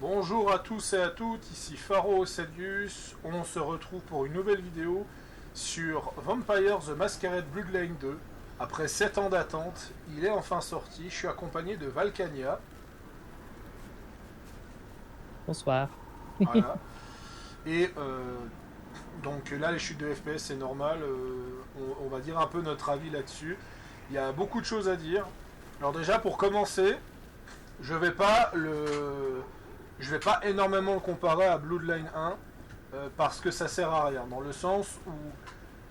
Bonjour à tous et à toutes, ici Pharo Sadius. On se retrouve pour une nouvelle vidéo sur Vampire the Masquerade Bloodline 2. Après 7 ans d'attente, il est enfin sorti. Je suis accompagné de Valkania. Bonsoir. Voilà. Et donc là, les chutes de FPS, c'est normal. On va dire un peu notre avis là-dessus. Il y a beaucoup de choses à dire. Alors déjà, pour commencer, je vais pas le... Je vais pas énormément le comparer à Bloodline 1 parce que ça sert à rien. Dans le sens où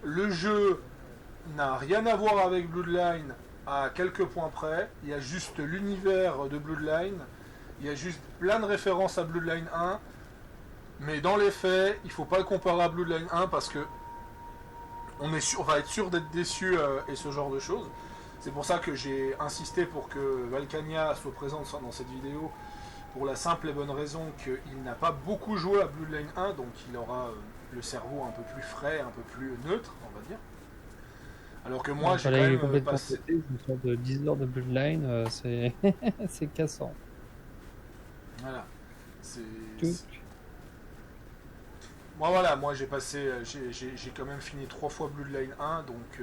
le jeu n'a rien à voir avec Bloodline à quelques points près. Il y a juste l'univers de Bloodline. Il y a juste plein de références à Bloodline 1. Mais dans les faits, il faut pas le comparer à Bloodline 1 parce que on va être sûr d'être déçu et ce genre de choses. C'est pour ça que j'ai insisté pour que Valkania soit présent dans cette vidéo pour la simple et bonne raison qu'il n'a pas beaucoup joué à Bloodline 1, donc il aura le cerveau un peu plus frais, un peu plus neutre, on va dire. Alors que moi, Il j'ai quand fallait même complètement passé... péter une sorte de 10 heures de Bloodline, c'est c'est cassant. Voilà. C'est... Tout. Moi, voilà, moi j'ai passé... J'ai quand même fini 3 fois Bloodline 1, donc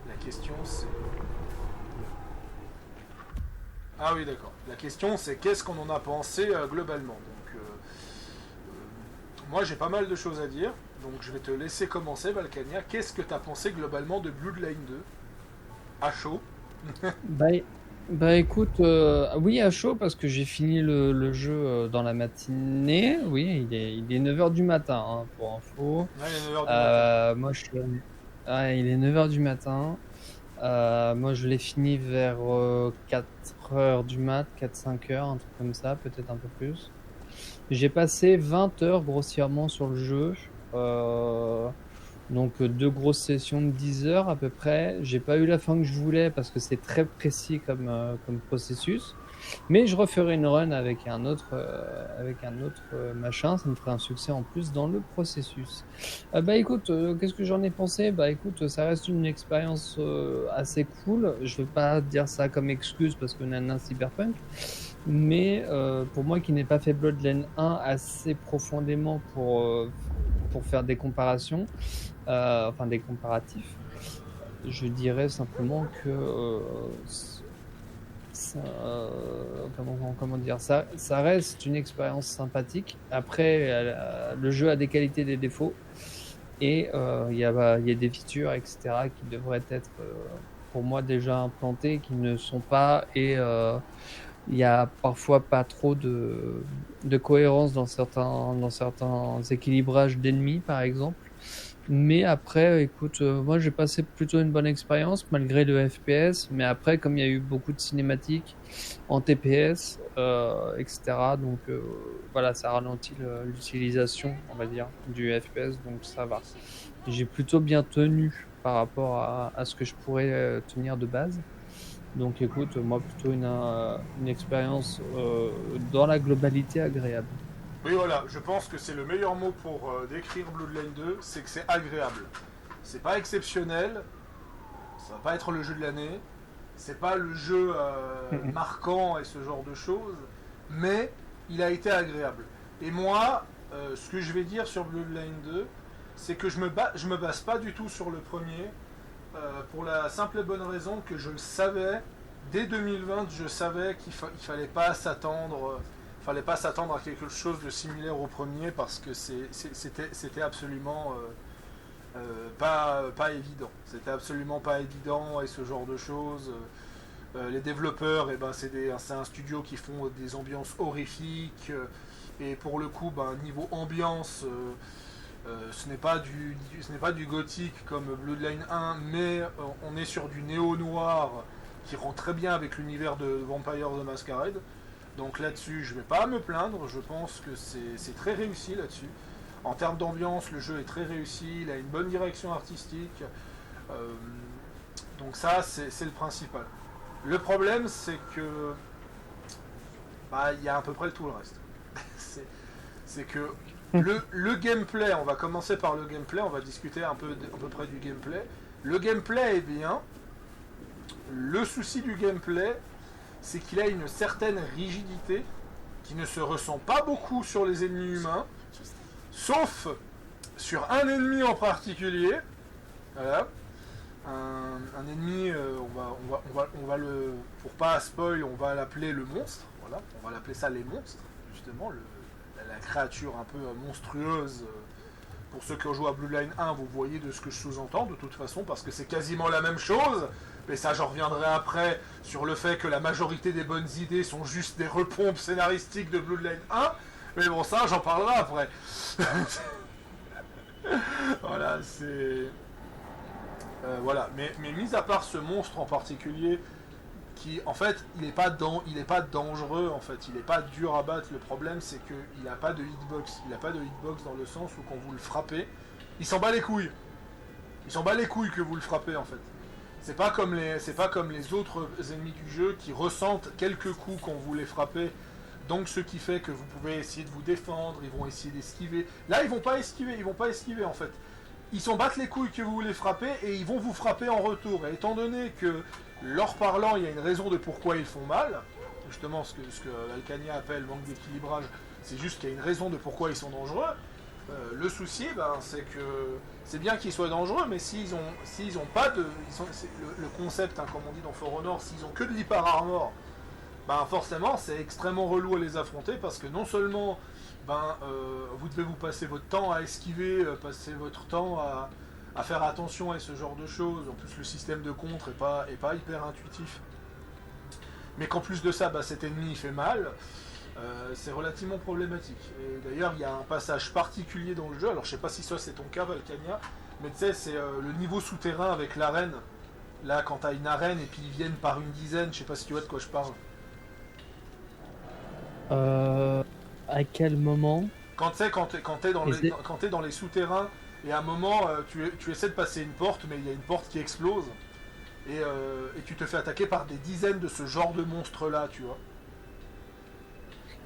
la question c'est... Ah oui, d'accord. La question c'est qu'est-ce qu'on en a pensé globalement. Donc, moi j'ai pas mal de choses à dire, donc je vais te laisser commencer, Valkania. Qu'est-ce que tu as pensé globalement de Bloodline 2 à chaud? Bah, bah écoute, oui à chaud parce que j'ai fini le jeu dans la matinée. Oui, il est 9 heures du matin hein, pour info. Ouais, il est 9h du matin. Moi je suis... Ah, il est 9 heures du matin. Moi je l'ai fini vers 4 heures du mat, 4-5 heures, un truc comme ça, peut-être un peu plus. J'ai passé 20 heures grossièrement sur le jeu. Euh, donc deux grosses sessions de 10 heures à peu près. J'ai pas eu la fin que je voulais parce que c'est très précis comme processus. Mais je referai une run avec un autre machin. Ça me ferait un succès en plus dans le processus. Bah écoute, qu'est-ce que j'en ai pensé? Bah écoute, ça reste une expérience assez cool. Je veux pas dire ça comme excuse parce que nana cyberpunk. Mais pour moi qui n'ai pas fait Bloodline 1 assez profondément pour faire des comparations, enfin des comparatifs, je dirais simplement que comment dire ça, ça reste une expérience sympathique. Après, le jeu a des qualités et des défauts, et il y a des features, etc., qui devraient être pour moi déjà implantées, qui ne sont pas, et il y a parfois pas trop de cohérence dans certains équilibrages d'ennemis, par exemple. Mais après, écoute, moi j'ai passé plutôt une bonne expérience malgré le FPS. Mais après, comme il y a eu beaucoup de cinématiques en TPS, etc., donc voilà, ça ralentit l'utilisation, on va dire, du FPS, donc ça va. J'ai plutôt bien tenu par rapport à ce que je pourrais tenir de base. Donc écoute, moi plutôt une expérience dans la globalité agréable. Oui, voilà, je pense que c'est le meilleur mot pour décrire Bloodline 2, c'est que c'est agréable. C'est pas exceptionnel, ça va pas être le jeu de l'année, c'est pas le jeu marquant et ce genre de choses, mais il a été agréable. Et moi, ce que je vais dire sur Bloodline 2, c'est que je me base pas du tout sur le premier, pour la simple et bonne raison que je le savais, dès 2020, je savais fallait pas s'attendre. Fallait pas s'attendre à quelque chose de similaire au premier parce que c'était absolument pas évident. C'était absolument pas évident et ce genre de choses. Les développeurs, c'est un studio qui font des ambiances horrifiques. Et pour le coup, niveau ambiance, ce n'est pas du gothique comme Bloodline 1, mais on est sur du néo-noir qui rend très bien avec l'univers de Vampire the Masquerade. Donc là-dessus, je ne vais pas me plaindre, je pense que c'est très réussi là-dessus. En termes d'ambiance, le jeu est très réussi, il a une bonne direction artistique. Euh, donc ça, c'est le principal. Le problème, c'est que il y a à peu près tout le reste. c'est que le gameplay, on va commencer par le gameplay, on va discuter à peu près du gameplay. Le gameplay est bien. Le souci du gameplay, c'est qu'il a une certaine rigidité qui ne se ressent pas beaucoup sur les ennemis humains, sauf sur un ennemi en particulier. Voilà. Un ennemi, on va le, pour pas spoil, on va l'appeler le monstre. Voilà, on va l'appeler ça les monstres, justement, la créature un peu monstrueuse. Pour ceux qui ont joué à Blue Line 1, vous voyez de ce que je sous-entends, de toute façon, parce que c'est quasiment la même chose. Mais ça, j'en reviendrai après sur le fait que la majorité des bonnes idées sont juste des repompes scénaristiques de Blue Line 1. Mais bon, ça, j'en parlerai après. Voilà, c'est... voilà, mais mis à part ce monstre en particulier, qui, en fait, il n'est pas dangereux, en fait, il n'est pas dur à battre. Le problème, c'est qu'il n'a pas de hitbox. Il n'a pas de hitbox dans le sens où quand vous le frappez, il s'en bat les couilles. Il s'en bat les couilles que vous le frappez, en fait. C'est pas comme les autres ennemis du jeu qui ressentent quelques coups quand vous les frappez. Donc ce qui fait que vous pouvez essayer de vous défendre, ils vont essayer d'esquiver. Là, ils vont pas esquiver en fait. Ils s'en battent les couilles que vous les frappez et ils vont vous frapper en retour. Et étant donné que, leur parlant, il y a une raison de pourquoi ils font mal, justement ce que Alcania appelle manque d'équilibrage, c'est juste qu'il y a une raison de pourquoi ils sont dangereux. Le souci, c'est que c'est bien qu'ils soient dangereux, mais s'ils ont pas de... le concept, comme on dit dans For Honor, s'ils ont que de l'hyper armor, forcément c'est extrêmement relou à les affronter parce que non seulement vous devez vous passer votre temps à esquiver, passer votre temps à faire attention à ce genre de choses, en plus le système de contre est pas hyper intuitif, mais qu'en plus de ça cet ennemi il fait mal, c'est relativement problématique. Et d'ailleurs il y a un passage particulier dans le jeu, alors je sais pas si ça c'est ton cas Valkania, mais tu sais c'est le niveau souterrain avec l'arène, là quand t'as une arène et puis ils viennent par une dizaine, je sais pas si tu vois de quoi je parle. À quel moment? Quand t'es dans les souterrains, et à un moment, tu essaies de passer une porte, mais il y a une porte qui explose, et tu te fais attaquer par des dizaines de ce genre de monstres-là, tu vois.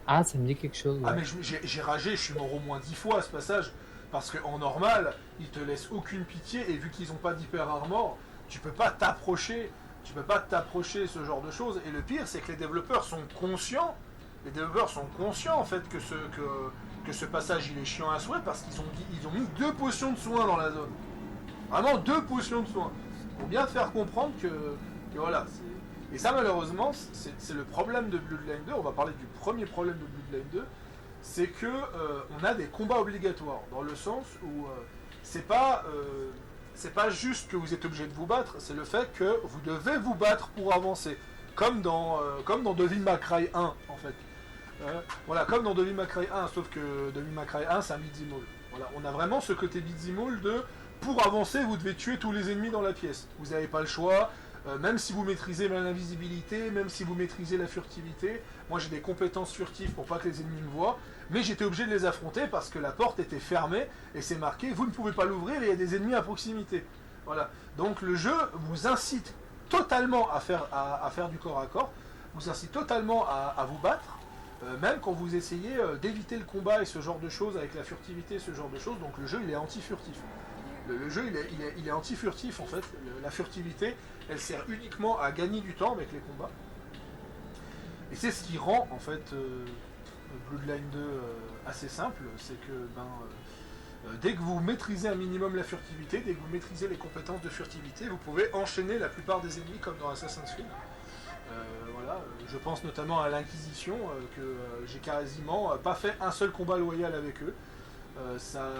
Ah, ça me dit quelque chose. Ouais. Ah, mais j'ai ragé, je suis mort au moins 10 fois à ce passage, parce qu'en normal, ils te laissent aucune pitié, et vu qu'ils n'ont pas d'hyper armor, tu peux pas t'approcher ce genre de choses, et le pire, c'est que les développeurs sont conscients. En fait que ce passage il est chiant à souhait parce qu'ils ont mis 2 potions de soin dans la zone. Vraiment 2 potions de soin. Pour bien te faire comprendre que voilà. Et ça malheureusement c'est le problème de Bloodline 2. On va parler du premier problème de Bloodline 2. C'est que on a des combats obligatoires. Dans le sens où c'est pas juste que vous êtes obligé de vous battre, c'est le fait que vous devez vous battre pour avancer. Comme dans Devil May Cry 1 en fait. Voilà, comme dans Devil May Cry 1, sauf que Devil May Cry 1 c'est un beat'em all. Voilà, on a vraiment ce côté beat'em all de pour avancer vous devez tuer tous les ennemis dans la pièce. Vous n'avez pas le choix, même si vous maîtrisez l'invisibilité, même si vous maîtrisez la furtivité. Moi j'ai des compétences furtives pour pas que les ennemis me voient, mais j'étais obligé de les affronter parce que la porte était fermée et c'est marqué vous ne pouvez pas l'ouvrir et il y a des ennemis à proximité. Voilà, donc le jeu vous incite totalement à faire du corps à corps, vous incite totalement à vous battre, même quand vous essayez d'éviter le combat et ce genre de choses avec la furtivité, ce genre de choses. Donc le jeu il est anti-furtif. Le jeu il est anti-furtif en fait. La furtivité elle sert uniquement à gagner du temps avec les combats. Et c'est ce qui rend en fait Bloodline 2 assez simple, c'est que dès que vous maîtrisez un minimum la furtivité, dès que vous maîtrisez les compétences de furtivité, vous pouvez enchaîner la plupart des ennemis comme dans Assassin's Creed. Voilà, je pense notamment à l'Inquisition, que j'ai quasiment pas fait un seul combat loyal avec eux. Ça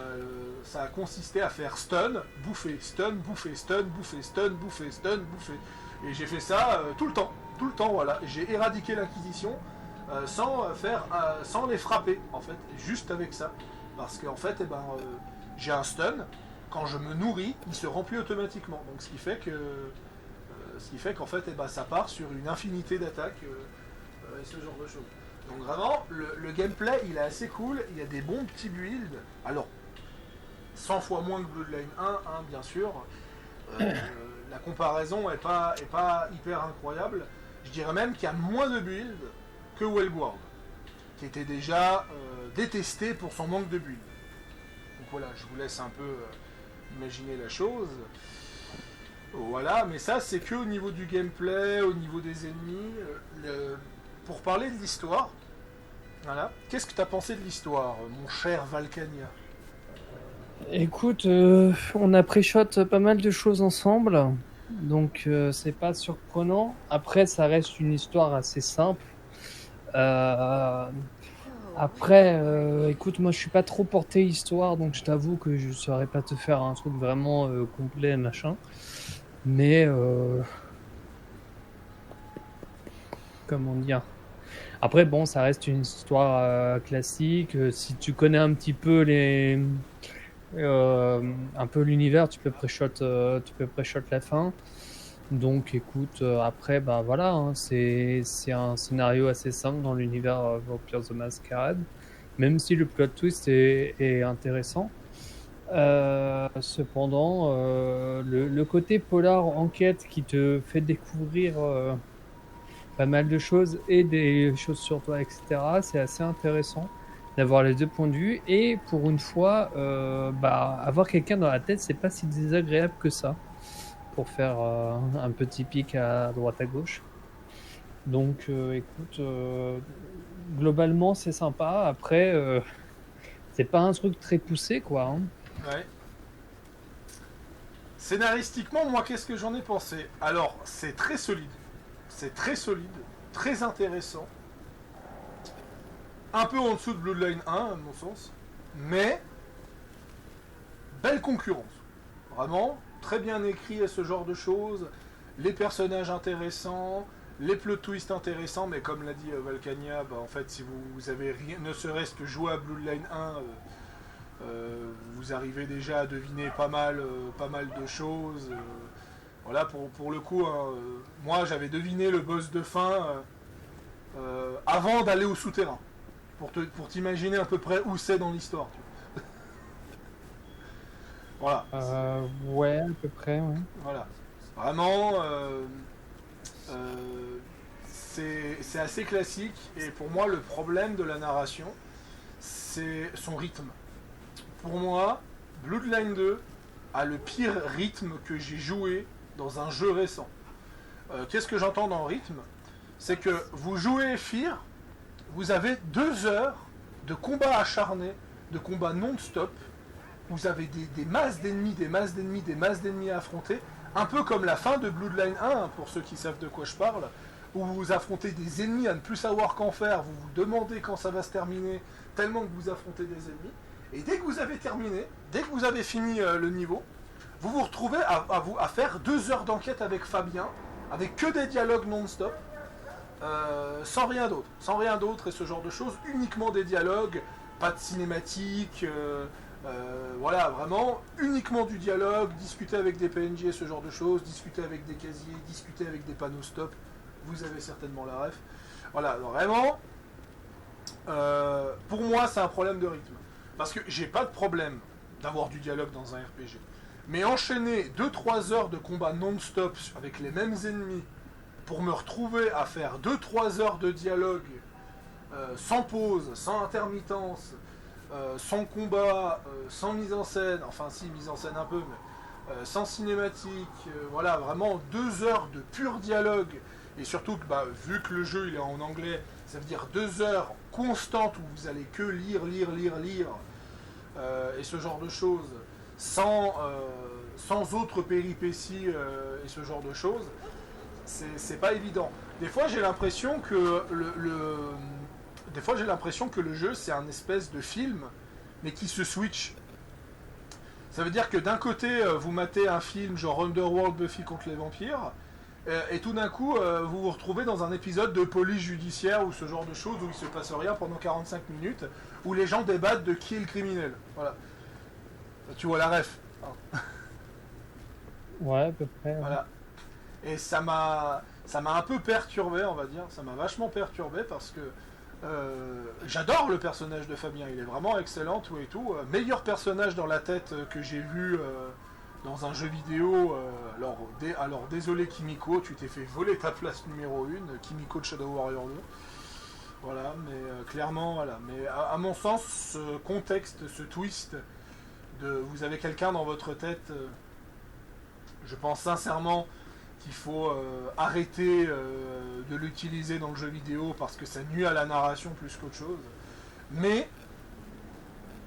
a consisté à faire stun, bouffer, stun, bouffer, stun, bouffer, stun, bouffer, stun, bouffer. Et j'ai fait ça tout le temps, voilà. J'ai éradiqué l'Inquisition sans les frapper, en fait, juste avec ça. Parce qu'en fait, j'ai un stun, quand je me nourris, il se remplit automatiquement. Donc ce qui fait qu'en fait, ça part sur une infinité d'attaques et ce genre de choses. Donc vraiment, le gameplay, il est assez cool, il y a des bons petits builds. Alors, 100 fois moins que Bloodline 1, bien sûr. La comparaison est pas hyper incroyable. Je dirais même qu'il y a moins de builds que Wellguard, qui était déjà détesté pour son manque de builds. Donc voilà, je vous laisse un peu imaginer la chose. Voilà, mais ça c'est que au niveau du gameplay, au niveau des ennemis. Pour parler de l'histoire, Voilà. Qu'est-ce que tu as pensé de l'histoire, mon cher Valkania? Écoute, on a pré-shot pas mal de choses ensemble, donc c'est pas surprenant. Après, ça reste une histoire assez simple. Euh, Après, écoute, moi je suis pas trop porté histoire, donc je t'avoue que je saurais pas te faire un truc vraiment complet, machin. Mais comment dire? Après, bon, ça reste une histoire classique. Si tu connais un petit peu un peu l'univers, tu peux pré-shot la fin. Donc, écoute, après, bah voilà, hein, c'est un scénario assez simple dans l'univers Vampire the Masquerade, même si le plot twist est intéressant. Cependant, le côté polar enquête qui te fait découvrir pas mal de choses et des choses sur toi, etc., c'est assez intéressant d'avoir les deux points de vue. Et pour une fois, bah, avoir quelqu'un dans la tête, c'est pas si désagréable que ça pour faire un petit pic à droite à gauche. Donc, écoute, globalement, c'est sympa. Après, c'est pas un truc très poussé, quoi. Hein. Ouais. Scénaristiquement, moi, qu'est-ce que j'en ai pensé? Alors, c'est très solide. C'est très solide, très intéressant. Un peu en dessous de Bloodline 1, à mon sens. Mais, belle concurrence. Vraiment, très bien écrit à ce genre de choses. Les personnages intéressants, les plot twists intéressants, mais comme l'a dit Valkania, bah, en fait, si vous avez rien, ne serait-ce que joué à Bloodline 1, vous arrivez déjà à deviner pas mal de choses. Voilà, pour le coup, hein, moi j'avais deviné le boss de fin avant d'aller au souterrain, pour t'imaginer à peu près où c'est dans l'histoire. Voilà. Ouais, à peu près, ouais. Voilà. Vraiment, c'est assez classique, et pour moi, le problème de la narration, c'est son rythme. Pour moi, Bloodline 2 a le pire rythme que j'ai joué dans un jeu récent. Qu'est-ce que j'entends dans le rythme? C'est que vous jouez Fear, vous avez 2 heures de combat acharné, de combat non-stop. Vous avez des masses d'ennemis, des masses d'ennemis, des masses d'ennemis à affronter. Un peu comme la fin de Bloodline 1, hein, pour ceux qui savent de quoi je parle, où vous affrontez des ennemis à ne plus savoir qu'en faire, vous vous demandez quand ça va se terminer, tellement que vous affrontez des ennemis. Et dès que vous avez terminé, dès que vous avez fini le niveau, vous vous retrouvez à faire 2 heures d'enquête avec Fabien, avec que des dialogues non-stop, sans rien d'autre et ce genre de choses, uniquement des dialogues, pas de cinématique, voilà, vraiment, uniquement du dialogue, discuter avec des PNJ et ce genre de choses, discuter avec des casiers, discuter avec des panneaux stop, vous avez certainement la ref. Voilà, vraiment, pour moi, c'est un problème de rythme. Parce que j'ai pas de problème d'avoir du dialogue dans un RPG. Mais enchaîner 2-3 heures de combat non-stop avec les mêmes ennemis pour me retrouver à faire 2-3 heures de dialogue sans pause, sans intermittence, sans combat, sans mise en scène, enfin si, mise en scène un peu, mais sans cinématique, voilà, vraiment 2 heures de pur dialogue, et surtout que bah, vu que le jeu il est en anglais, ça veut dire 2 heures constantes où vous allez que lire, et ce genre de choses, sans autres péripéties et ce genre de choses, c'est pas évident. Des fois j'ai l'impression que des fois j'ai l'impression que le jeu c'est un espèce de film, mais qui se switch. Ça veut dire que d'un côté vous matez un film genre Underworld, Buffy contre les vampires, et tout d'un coup vous vous retrouvez dans un épisode de police judiciaire ou ce genre de choses où il se passe rien pendant 45 minutes, où les gens débattent de qui est le criminel. Voilà. Tu vois la ref. Ouais, à peu près. Ouais. Voilà. Et ça m'a un peu perturbé, on va dire. Ça m'a vachement perturbé parce que j'adore le personnage de Fabien. Il est vraiment excellent, tout et tout. Meilleur personnage dans la tête que j'ai vu dans un jeu vidéo. Alors, désolé Kimiko, tu t'es fait voler ta place numéro 1. Kimiko de Shadow Warrior 2. Voilà, mais clairement, voilà. Mais à mon sens, ce contexte, ce twist vous avez quelqu'un dans votre tête, je pense sincèrement, qu'il faut arrêter de l'utiliser dans le jeu vidéo parce que ça nuit à la narration plus qu'autre chose. Mais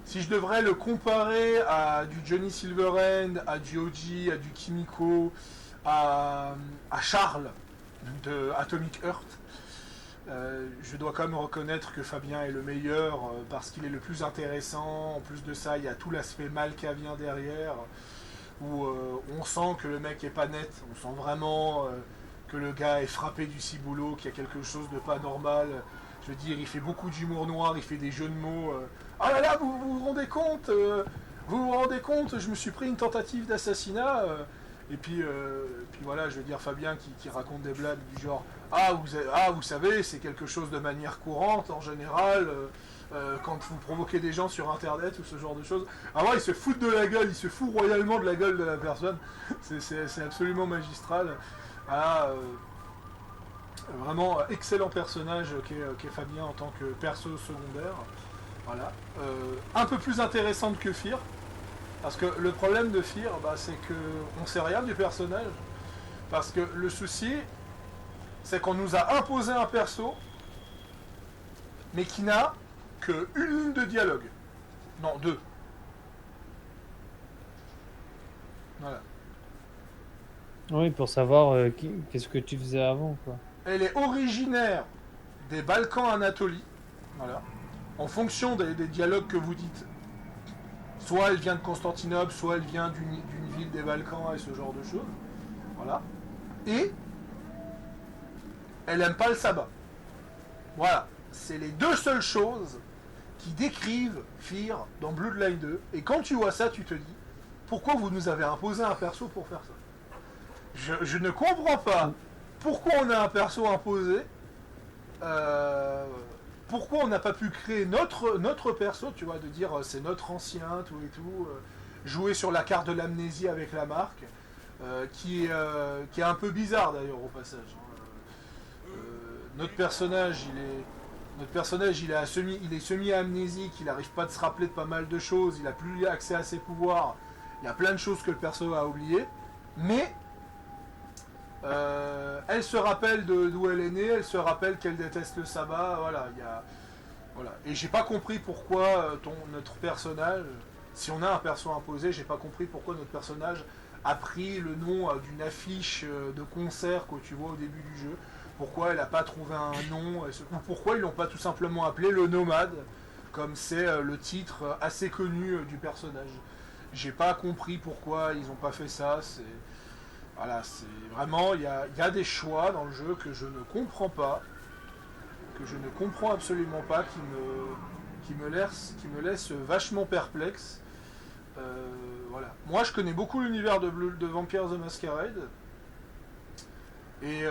si je devrais le comparer à du Johnny Silverhand, à du Oji, à du Kimiko, à Charles de Atomic Heart, je dois quand même reconnaître que Fabien est le meilleur parce qu'il est le plus intéressant. En plus de ça, il y a tout l'aspect malkavien derrière où on sent que le mec est pas net. On sent vraiment que le gars est frappé du ciboulot, qu'il y a quelque chose de pas normal. Je veux dire, il fait beaucoup d'humour noir, il fait des jeux de mots. Ah là là, vous rendez compte vous rendez compte, je me suis pris une tentative d'assassinat. Et puis voilà, je veux dire, Fabien qui raconte des blagues du genre vous savez, c'est quelque chose de manière courante en général, quand vous provoquez des gens sur internet ou ce genre de choses. Alors il se fout de la gueule, il se fout royalement de la gueule de la personne. C'est absolument magistral. Vraiment excellent personnage qu'est Fabien en tant que perso secondaire. Voilà. Un peu plus intéressante que Fear. Parce que le problème de Fear, c'est qu'on sait rien du personnage. Parce que le souci, c'est qu'on nous a imposé un perso, mais qui n'a qu'une ligne de dialogue. Non, 2. Voilà. Oui, pour savoir qu'est-ce que tu faisais avant, quoi. Elle est originaire des Balkans Anatolie. Voilà. En fonction des dialogues que vous dites, soit elle vient de Constantinople, soit elle vient d'une ville des Balkans et ce genre de choses. Voilà. Et elle aime pas le sabbat. Voilà. C'est les deux seules choses qui décrivent Fear dans Bloodline 2. Et quand tu vois ça, tu te dis, pourquoi vous nous avez imposé un perso pour faire ça ? Je ne comprends pas pourquoi on a un perso imposé. Pourquoi on n'a pas pu créer notre perso, tu vois, de dire c'est notre ancien, tout et tout, jouer sur la carte de l'amnésie avec la marque, qui est un peu bizarre d'ailleurs au passage. Notre personnage, il est semi-amnésique, il n'arrive pas à se rappeler de pas mal de choses, il n'a plus accès à ses pouvoirs, il y a plein de choses que le perso a oubliées, mais elle se rappelle d'où elle est née, elle se rappelle qu'elle déteste le sabbat, voilà. Et j'ai pas compris pourquoi notre personnage, si on a un perso imposé, j'ai pas compris pourquoi notre personnage a pris le nom d'une affiche de concert que tu vois au début du jeu. Pourquoi elle n'a pas trouvé un nom, ou pourquoi ils l'ont pas tout simplement appelé le Nomade, comme c'est le titre assez connu du personnage. J'ai pas compris pourquoi ils ont pas fait ça. Voilà, c'est vraiment, il y a des choix dans le jeu que je ne comprends pas, que je ne comprends absolument pas, qui me laissent vachement perplexe. Voilà. Moi, je connais beaucoup l'univers de Vampire the Masquerade, et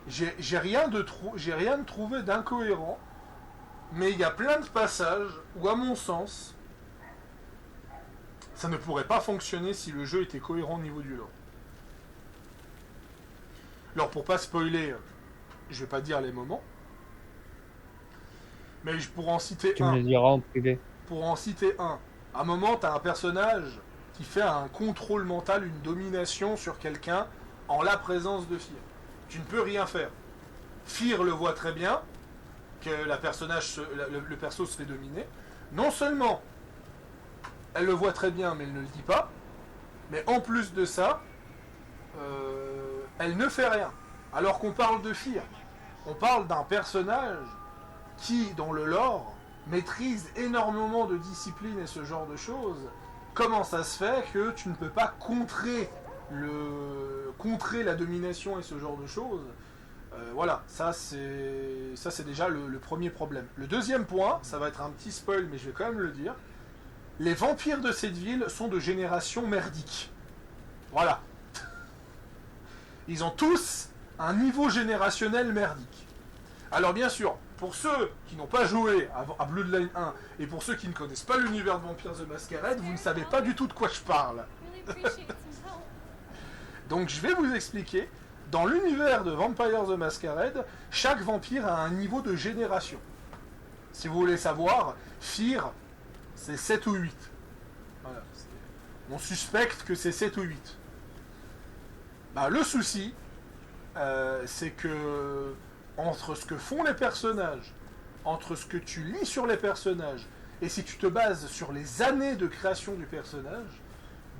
j'ai rien de trouvé d'incohérent, mais il y a plein de passages où, à mon sens, ça ne pourrait pas fonctionner si le jeu était cohérent au niveau du lore. Alors pour pas spoiler, je vais pas dire les moments, mais je pourrais en citer Tu un. me le diras en privé. Pour en citer un. À un moment, t'as un personnage qui fait un contrôle mental, une domination sur quelqu'un en la présence de Fear. Tu ne peux rien faire. Fear le voit très bien, que le perso se fait dominer. Non seulement elle le voit très bien, mais elle ne le dit pas, mais en plus de ça, elle ne fait rien. Alors qu'on parle de Fear. On parle d'un personnage qui, dans le lore, maîtrise énormément de discipline et ce genre de choses. Comment ça se fait que tu ne peux pas contrer la domination et ce genre de choses? Voilà, ça c'est déjà le premier problème. Le deuxième point, ça va être un petit spoil, mais je vais quand même le dire. Les vampires de cette ville sont de génération merdique. Voilà. Ils ont tous un niveau générationnel merdique. Alors bien sûr, pour ceux qui n'ont pas joué à Bloodline 1 et pour ceux qui ne connaissent pas l'univers de Vampire the Masquerade, vous ne savez pas du tout de quoi je parle. Donc je vais vous expliquer. Dans l'univers de Vampire the Masquerade, chaque vampire a un niveau de génération. Si vous voulez savoir, Fear, c'est 7 ou 8. Voilà, on suspecte que c'est 7 ou 8. Le souci, c'est que entre ce que font les personnages, entre ce que tu lis sur les personnages, et si tu te bases sur les années de création du personnage,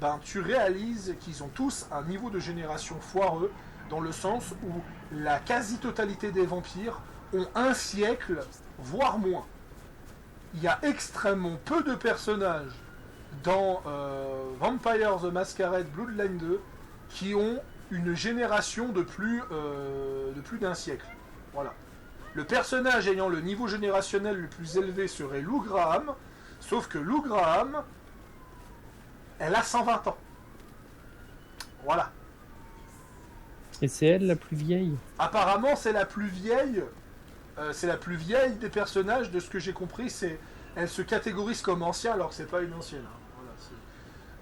ben tu réalises qu'ils ont tous un niveau de génération foireux, dans le sens où la quasi-totalité des vampires ont un siècle, voire moins. Il y a extrêmement peu de personnages dans Vampire the Masquerade Bloodline 2 qui ont une génération de plus d'un siècle. Voilà. Le personnage ayant le niveau générationnel le plus élevé serait Lou Graham, sauf que Lou Graham, elle a 120 ans. Voilà. Et c'est elle la plus vieille? Apparemment, c'est la plus vieille. C'est la plus vieille des personnages, de ce que j'ai compris. Elle se catégorise comme ancien alors que c'est pas une ancienne. Hein. Voilà,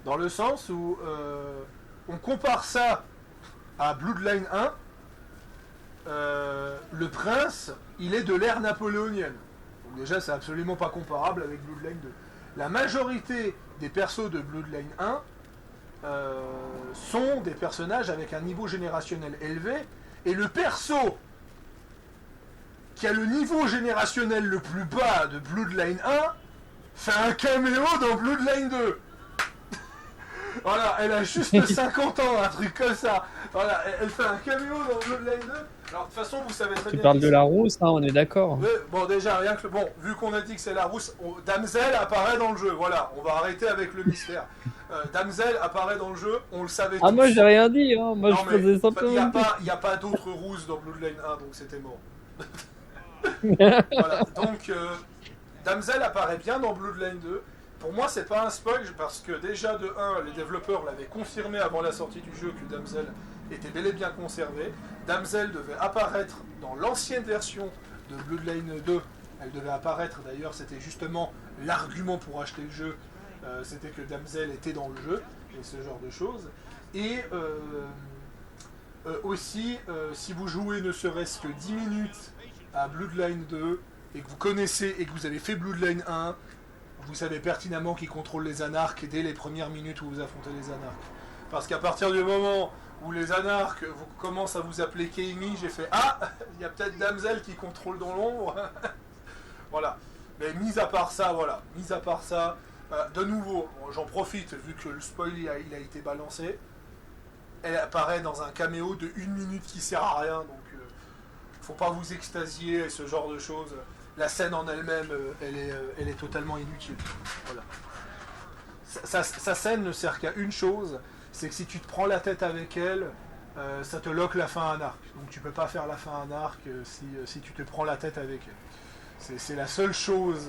dans le sens où on compare ça à Bloodline 1. Le prince, il est de l'ère napoléonienne. Donc déjà, c'est absolument pas comparable avec Bloodline 2. La majorité des persos de Bloodline 1 sont des personnages avec un niveau générationnel élevé, et le perso qui a le niveau générationnel le plus bas de Bloodline 1 fait un caméo dans Bloodline 2. Voilà, elle a juste 50 ans, un truc comme ça. Voilà, elle fait un caméo dans Bloodline 2. Alors de toute façon, vous savez très bien. Tu parles de la rousse, hein, on est d'accord. Ouais, bon, déjà, rien que. Bon, vu qu'on a dit que c'est la rousse, Damsel apparaît dans le jeu. Voilà, on va arrêter avec le mystère. Damsel apparaît dans le jeu, on le savait tous. Ah, moi j'ai rien dit, hein. Moi non, je faisais simplement. Il n'y a pas d'autres rousses dans Bloodline 1, donc c'était mort. Voilà, donc Damsel apparaît bien dans Bloodline 2. Pour moi, c'est pas un spoil parce que déjà de 1, les développeurs l'avaient confirmé avant la sortie du jeu que Damsel était bel et bien conservée. Damsel devait apparaître dans l'ancienne version de Bloodline 2. Elle devait apparaître d'ailleurs, c'était justement l'argument pour acheter le jeu. C'était que Damsel était dans le jeu et ce genre de choses. Et aussi, si vous jouez ne serait-ce que 10 minutes à Bloodline 2 et que vous connaissez et que vous avez fait Bloodline 1, vous savez pertinemment qui contrôle les anarques dès les premières minutes où vous affrontez les anarques. Parce qu'à partir du moment où les anarques vous commencent à vous appeler Keimi, j'ai fait ah, il y a peut-être Damsel qui contrôle dans l'ombre. Voilà. Mais mis à part ça, voilà. Mis à part ça, de nouveau, bon, j'en profite vu que le spoil il a été balancé. Elle apparaît dans un caméo de 1 minute qui sert à rien, donc faut pas vous extasier et ce genre de choses. La scène en elle-même, elle est totalement inutile. Voilà. Sa scène ne sert qu'à une chose, c'est que si tu te prends la tête avec elle, ça te lock la fin à un arc. Donc tu peux pas faire la fin à un arc si tu te prends la tête avec elle. C'est la seule chose.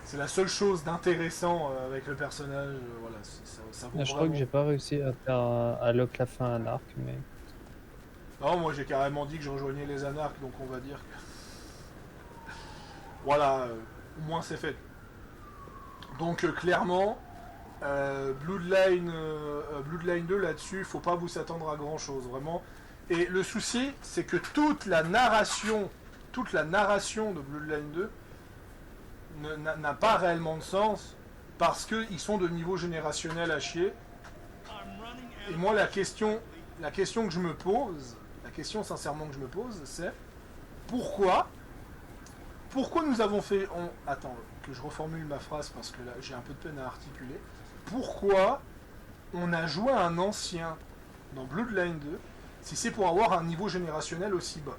C'est la seule chose d'intéressant avec le personnage. Voilà, ça vaut Je crois que j'ai pas réussi à faire à lock la fin à un arc, mais. Non, moi j'ai carrément dit que je rejoignais les anarques, donc on va dire que. Voilà, au moins c'est fait. Donc clairement, Bloodline 2 là-dessus, faut pas vous s'attendre à grand chose, vraiment. Et le souci, c'est que toute la narration de Bloodline 2 n'a pas réellement de sens parce qu'ils sont de niveau générationnel à chier. Et moi la question que je me pose, la question sincèrement que je me pose, c'est pourquoi nous avons fait... Attends, que je reformule ma phrase parce que là j'ai un peu de peine à articuler. Pourquoi on a joué un ancien dans Bloodline 2 si c'est pour avoir un niveau générationnel aussi bas?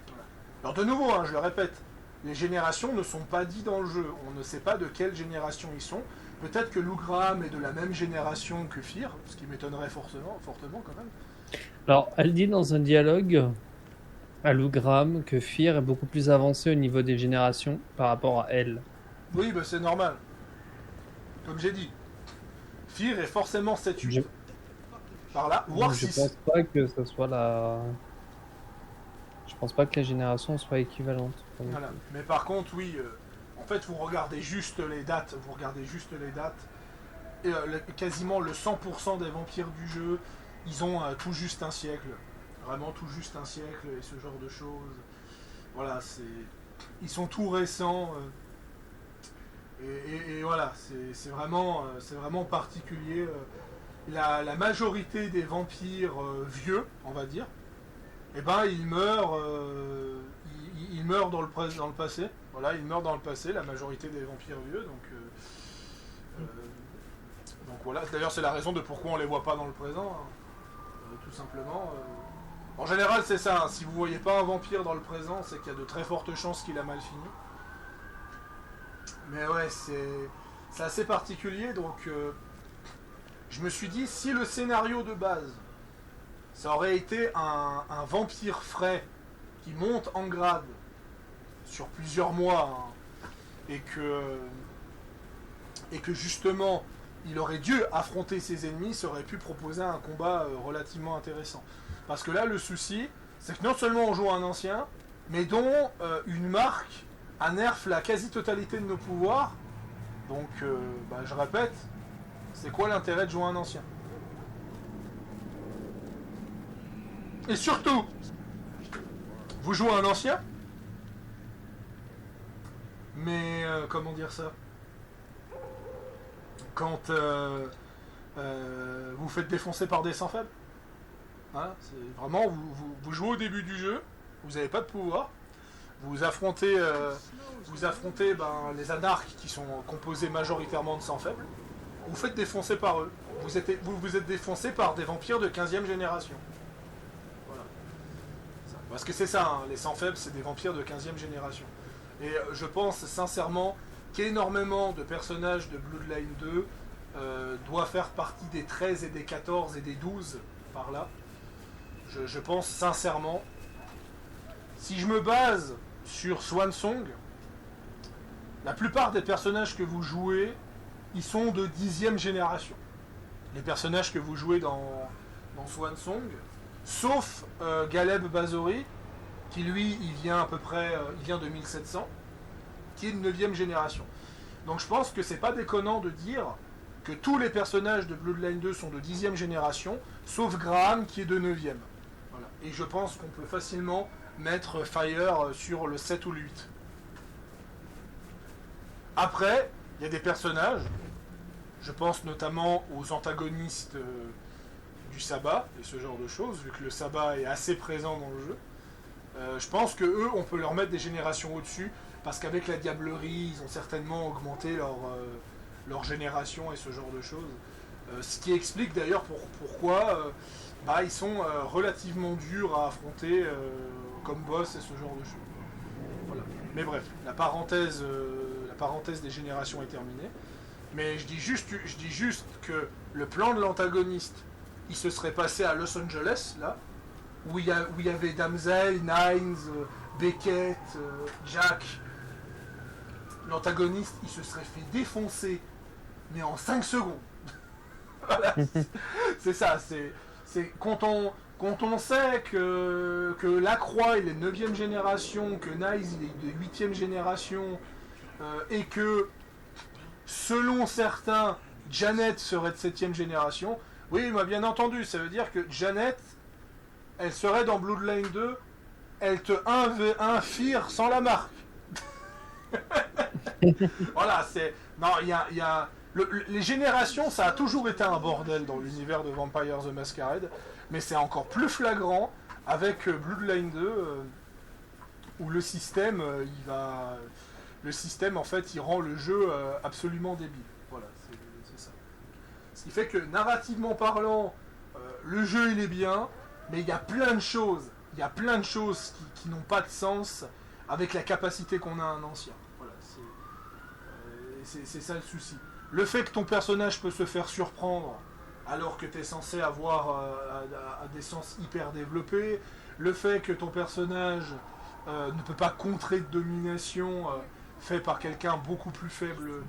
Voilà. Alors de nouveau, hein, je le répète, les générations ne sont pas dites dans le jeu. On ne sait pas de quelle génération ils sont. Peut-être que Lou Graham est de la même génération que Fear, ce qui m'étonnerait fortement quand même. Alors, elle dit dans un dialogue à Lou Graham que Fear est beaucoup plus avancé au niveau des générations par rapport à elle. Oui, bah c'est normal. Comme j'ai dit, Fear est forcément 7-8. Par là, voire 6. Je pense pas que ce soit la... Je pense pas que les générations soient équivalentes. Voilà. Mais par contre, oui, en fait, vous regardez juste les dates. Et, quasiment le 100% des vampires du jeu, ils ont tout juste un siècle. Vraiment tout juste un siècle et ce genre de choses. Voilà, ils sont tout récents. Et voilà, c'est vraiment particulier. La majorité des vampires vieux, on va dire, et ben il meurt, il meurt dans le passé. Voilà, il meurt dans le passé, la majorité des vampires vieux, donc voilà. D'ailleurs, c'est la raison de pourquoi on les voit pas dans le présent, hein. Tout simplement. En général, c'est ça, hein. Si vous voyez pas un vampire dans le présent, c'est qu'il y a de très fortes chances qu'il a mal fini. Mais ouais, c'est assez particulier, donc je me suis dit, si le scénario de base, ça aurait été un vampire frais qui monte en grade sur plusieurs mois, hein, et que justement, il aurait dû affronter ses ennemis, ça aurait pu proposer un combat relativement intéressant. Parce que là, le souci, c'est que non seulement on joue un ancien, mais dont une marque a nerf la quasi-totalité de nos pouvoirs. Donc, je répète, c'est quoi l'intérêt de jouer un ancien? Et surtout, vous jouez un ancien, mais comment dire ça? Quand vous faites défoncer par des sangs faibles, hein, c'est vraiment, vous jouez au début du jeu, vous n'avez pas de pouvoir, vous affrontez les anarques qui sont composés majoritairement de sangs faibles, vous faites défoncer par eux, vous êtes défoncé par des vampires de 15e génération. Voilà. Parce que c'est ça, hein, les sangs faibles, c'est des vampires de 15e génération. Et je pense sincèrement qu'énormément de personnages de Bloodline 2 doivent faire partie des 13 et des 14 et des 12 par là. Je pense sincèrement. Si je me base sur Swansong, la plupart des personnages que vous jouez, ils sont de 10e génération. Les personnages que vous jouez dans Swansong, sauf Galeb Bazori, qui lui, il vient à peu près, il vient de 1700, qui est de 9e génération. Donc je pense que c'est pas déconnant de dire que tous les personnages de Bloodline 2 sont de 10e génération, sauf Graham qui est de 9e. Voilà. Et je pense qu'on peut facilement mettre Fire sur le 7 ou le 8. Après, il y a des personnages, je pense notamment aux antagonistes du sabbat et ce genre de choses, vu que le sabbat est assez présent dans le jeu. Je pense que eux, on peut leur mettre des générations au-dessus, parce qu'avec la diablerie, ils ont certainement augmenté leur génération et ce genre de choses. Ce qui explique d'ailleurs pourquoi ils sont relativement durs à affronter comme boss et ce genre de choses. Voilà. Mais bref, la parenthèse des générations est terminée. Mais je dis juste que le plan de l'antagoniste, il se serait passé à Los Angeles, là, où il y avait Damsel, Nines, Beckett, Jack. L'antagoniste, il se serait fait défoncer, mais en 5 secondes. Voilà, c'est ça, c'est quand on sait que Lacroix, il est 9e génération, que Nice, il est de 8e génération, et que, selon certains, Janet serait de 7e génération, oui, mais bien entendu, ça veut dire que Janet, elle serait dans Bloodline 2, elle te infire sans la marque. Voilà, c'est... Non, il y a... les générations, ça a toujours été un bordel dans l'univers de Vampire the Masquerade, mais c'est encore plus flagrant avec Bloodline 2, où le système, le système, en fait, il rend le jeu absolument débile. Voilà, c'est ça. Ce qui fait que, narrativement parlant, le jeu, il est bien, mais il y a plein de choses, qui n'ont pas de sens avec la capacité qu'on a un ancien. Voilà, c'est ça le souci. Le fait que ton personnage peut se faire surprendre alors que tu es censé avoir des sens hyper développés, le fait que ton personnage ne peut pas contrer de domination fait par quelqu'un beaucoup plus faible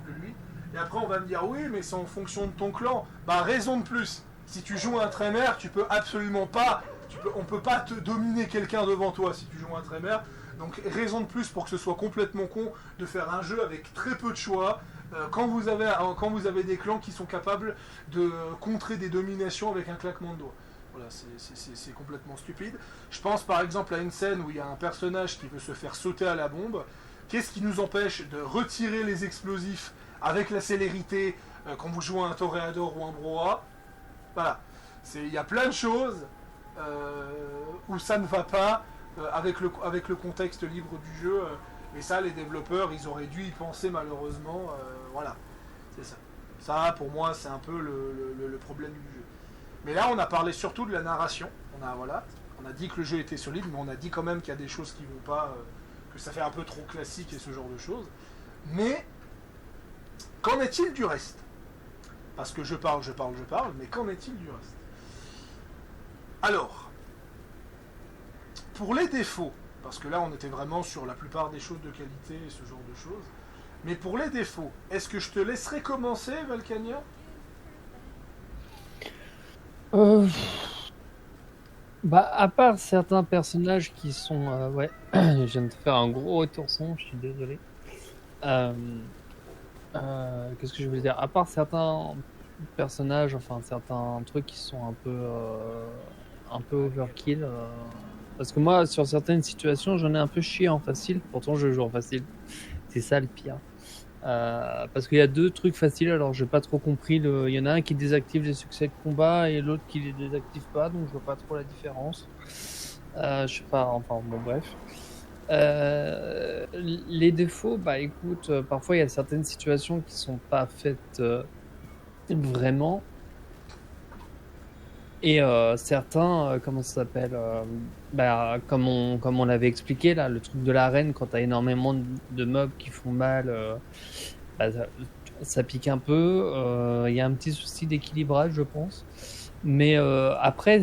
que lui. Et après on va me dire oui mais c'est en fonction de ton clan. Bah raison de plus. Si tu joues un Tremere, tu peux absolument pas, on peut pas te dominer quelqu'un devant toi si tu joues un Tremere. Donc raison de plus pour que ce soit complètement con de faire un jeu avec très peu de choix quand vous avez des clans qui sont capables de contrer des dominations avec un claquement de doigts. Voilà, c'est complètement stupide. Je pense par exemple à une scène où il y a un personnage qui veut se faire sauter à la bombe. Qu'est-ce qui nous empêche de retirer les explosifs avec la célérité quand vous jouez un Toréador ou un Broa? Voilà, il y a plein de choses où ça ne va pas avec le contexte libre du jeu. Et ça, les développeurs, ils auraient dû y penser malheureusement. Voilà, c'est ça. Ça, pour moi, c'est un peu le problème du jeu. Mais là, on a parlé surtout de la narration. On a dit que le jeu était solide, mais on a dit quand même qu'il y a des choses qui vont pas, que ça fait un peu trop classique et ce genre de choses. Mais qu'en est-il du reste? Parce que je parle, mais qu'en est-il du reste? Alors, pour les défauts, parce que là on était vraiment sur la plupart des choses de qualité et ce genre de choses, mais pour les défauts, est-ce que je te laisserai commencer, Valkania? Euh, Bah, à part certains personnages qui sont... ouais, je viens de faire un gros retour son, je suis désolé. Euh, Qu'est-ce que je voulais dire? À part certains personnages, enfin certains trucs qui sont un peu overkill. Parce que moi, sur certaines situations, j'en ai un peu chié en facile. Pourtant, je joue en facile. C'est ça le pire. Parce qu'il y a deux trucs faciles, alors j'ai pas trop compris. Il y en a un qui désactive les succès de combat et l'autre qui les désactive pas, donc je vois pas trop la différence. Je sais pas, enfin bon, bref. Les défauts, bah écoute, parfois il y a certaines situations qui sont pas faites vraiment. Et certains, comment ça s'appelle bah, comme on l'avait expliqué là, le truc de l'arène, quand t'as énormément de mobs qui font mal, bah, ça pique un peu. Il y a un petit souci d'équilibrage, je pense. Mais après,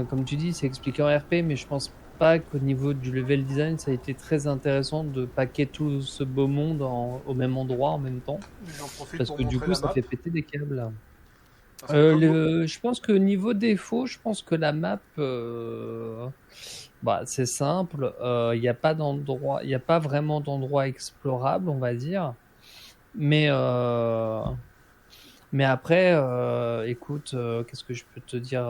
comme tu dis, c'est expliqué en RP, mais je pense pas qu'au niveau du level design, ça a été très intéressant de paquer tout ce beau monde au même endroit en même temps. J'en profite Parce pour que du montrer coup, la ça map. fait péter des câbles. Parce que comme Je pense que niveau défaut, je pense que la map, bah, c'est simple. Il n'y a pas d'endroit, il n'y a pas vraiment d'endroit explorable, on va dire. Mais, euh, mais après, écoute, qu'est-ce que je peux te dire?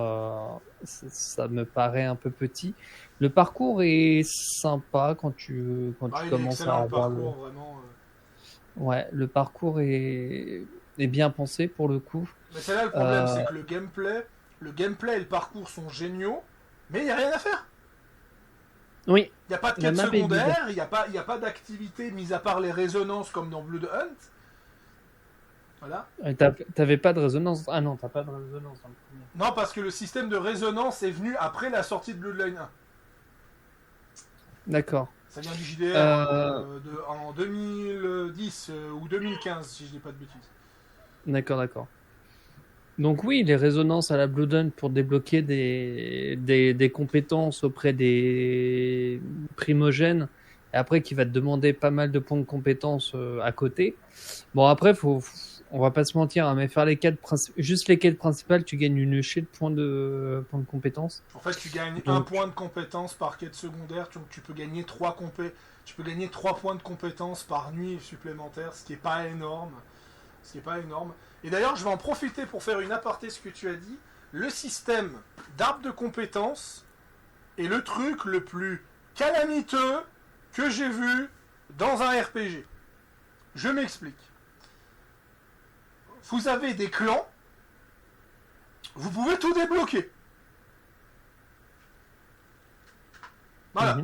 Ça me paraît un peu petit. Le parcours est sympa quand tu il est commences à excellent le avoir le. parcours, vraiment. Ouais, le parcours est bien pensé pour le coup. Mais c'est là le problème, Euh, c'est que le gameplay et le parcours sont géniaux, mais il n'y a rien à faire. oui, Il n'y a pas de la quête map est vide. secondaire, il y a pas d'activité mis à part les résonances comme dans Blood Hunt. Voilà. T'avais pas de résonance. Ah non, t'as pas de résonance dans le premier. Non, parce que le système de résonance est venu après la sortie de Bloodline 1. D'accord. Ça vient du JDR Euh, en 2010 ou 2015, si je dis pas de bêtises. d'accord. Donc oui, les résonances à la Blue Dawn pour débloquer des compétences auprès des primogènes, et après qui va te demander pas mal de points de compétences à côté. Bon après, on va pas se mentir, hein, mais faire juste les quêtes principales, tu gagnes une chute de points de compétences. En fait, tu gagnes un Donc point de compétence par quête secondaire, donc tu peux gagner 3 points de compétence par nuit supplémentaire, ce qui est pas énorme. Et d'ailleurs, je vais en profiter pour faire une aparté ce que tu as dit. Le système d'arbre de compétences est le truc le plus calamiteux que j'ai vu dans un RPG. Je m'explique. Vous avez des clans, vous pouvez tout débloquer. Voilà.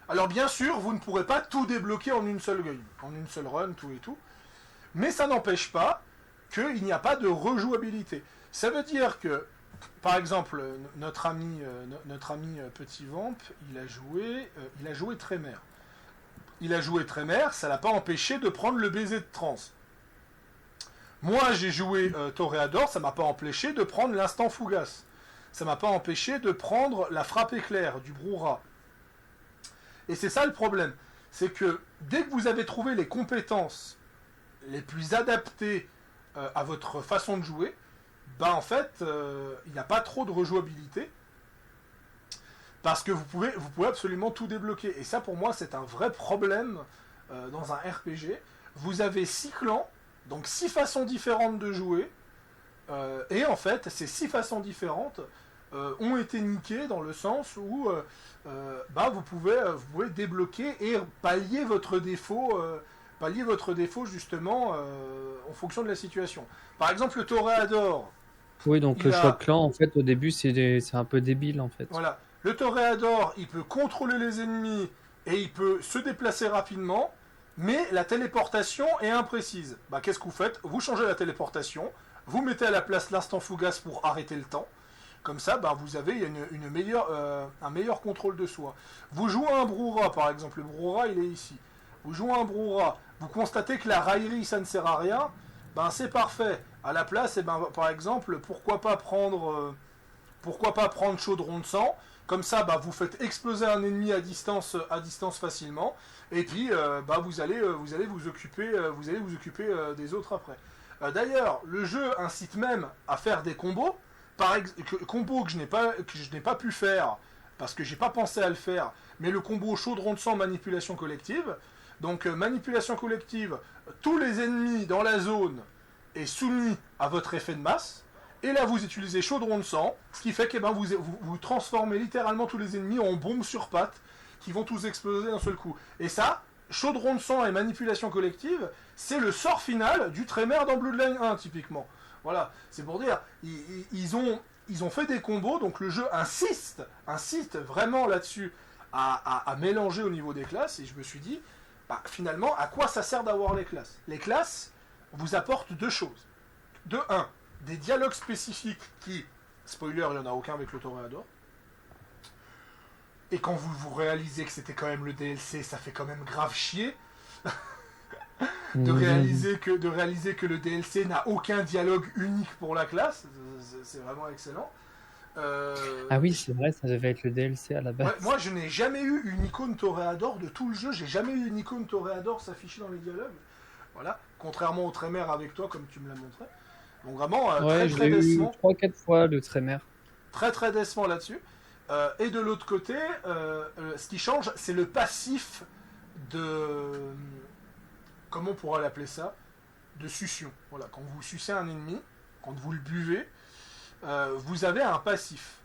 Alors bien sûr, vous ne pourrez pas tout débloquer en une seule game, en une seule run, tout et tout. Mais ça n'empêche pas qu'il n'y a pas de rejouabilité. Ça veut dire que, par exemple, notre ami Petit Vamp, il a joué Trémer. Il a joué Trémer, ça l'a pas empêché de prendre le baiser de trans. Moi, j'ai joué Toréador, ça m'a pas empêché de prendre l'instant Fougas. Ça m'a pas empêché de prendre la frappe éclair du Broura. Et c'est ça le problème. C'est que dès que vous avez trouvé les compétences les plus adaptées à votre façon de jouer, bah en fait, il n'y a pas trop de rejouabilité. Parce que vous pouvez absolument tout débloquer. Et ça, pour moi, c'est un vrai problème dans un RPG. Vous avez 6 clans, donc 6 façons différentes de jouer. Et en fait, ces 6 façons différentes ont été niquées dans le sens où vous pouvez débloquer et pallier votre défaut justement en fonction de la situation. Par exemple, le Toréador, Oui, donc le Il choix de a, clan, en fait, au début, c'est un peu débile, en fait. voilà, le toréador, il peut contrôler les ennemis et il peut se déplacer rapidement, mais la téléportation est imprécise. Bah, qu'est-ce que vous faites? Vous changez la téléportation, vous mettez à la place l'instant fougasse pour arrêter le temps. Comme ça, bah, vous avez un meilleur contrôle de soi. Vous jouez un Broura, par exemple. Le Broura, il est ici. Vous jouez un Broura. Vous constatez que la raillerie, ça ne sert à rien. Ben, c'est parfait. À la place, eh ben, par exemple, pourquoi pas prendre Chaudron de sang. Comme ça, bah, vous faites exploser un ennemi à distance facilement. Et puis, bah, vous allez vous occuper, des autres après. D'ailleurs, le jeu incite même à faire des combos. Combo que je n'ai pas pu faire parce que j'ai pas pensé à le faire, mais le combo chaudron de sang manipulation collective. Donc manipulation collective, tous les ennemis dans la zone est soumis à votre effet de masse. Et là vous utilisez chaudron de sang, ce qui fait que vous transformez littéralement tous les ennemis en bombes sur pattes qui vont tous exploser d'un seul coup. Et ça, chaudron de sang et manipulation collective, c'est le sort final du Trémère dans Bloodline 1 typiquement. Voilà, c'est pour dire, ils ont fait des combos, donc le jeu insiste vraiment là-dessus à mélanger au niveau des classes, et je me suis dit, bah, finalement, à quoi ça sert d'avoir les classes? Les classes vous apportent deux choses. De un, des dialogues spécifiques qui, spoiler, il n'y en a aucun avec le Toréador, et quand vous réalisez que c'était quand même le DLC, ça fait quand même grave chier. de réaliser que le DLC n'a aucun dialogue unique pour la classe, c'est vraiment excellent. Ah oui, c'est vrai, ça devait être le DLC à la base. Ouais, moi, je n'ai jamais eu une icône Toréador de tout le jeu. J'ai jamais eu une icône Toréador s'afficher dans les dialogues. Voilà, contrairement au Trémère avec toi, comme tu me l'as montré. Donc vraiment, Ouais, je l'ai eu 3-4 fois le Trémère. Très décevant là-dessus. Et de l'autre côté, ce qui change, c'est le passif de... Comment on pourra l'appeler ça? De succion. Voilà, quand vous sucez un ennemi, quand vous le buvez, vous avez un passif.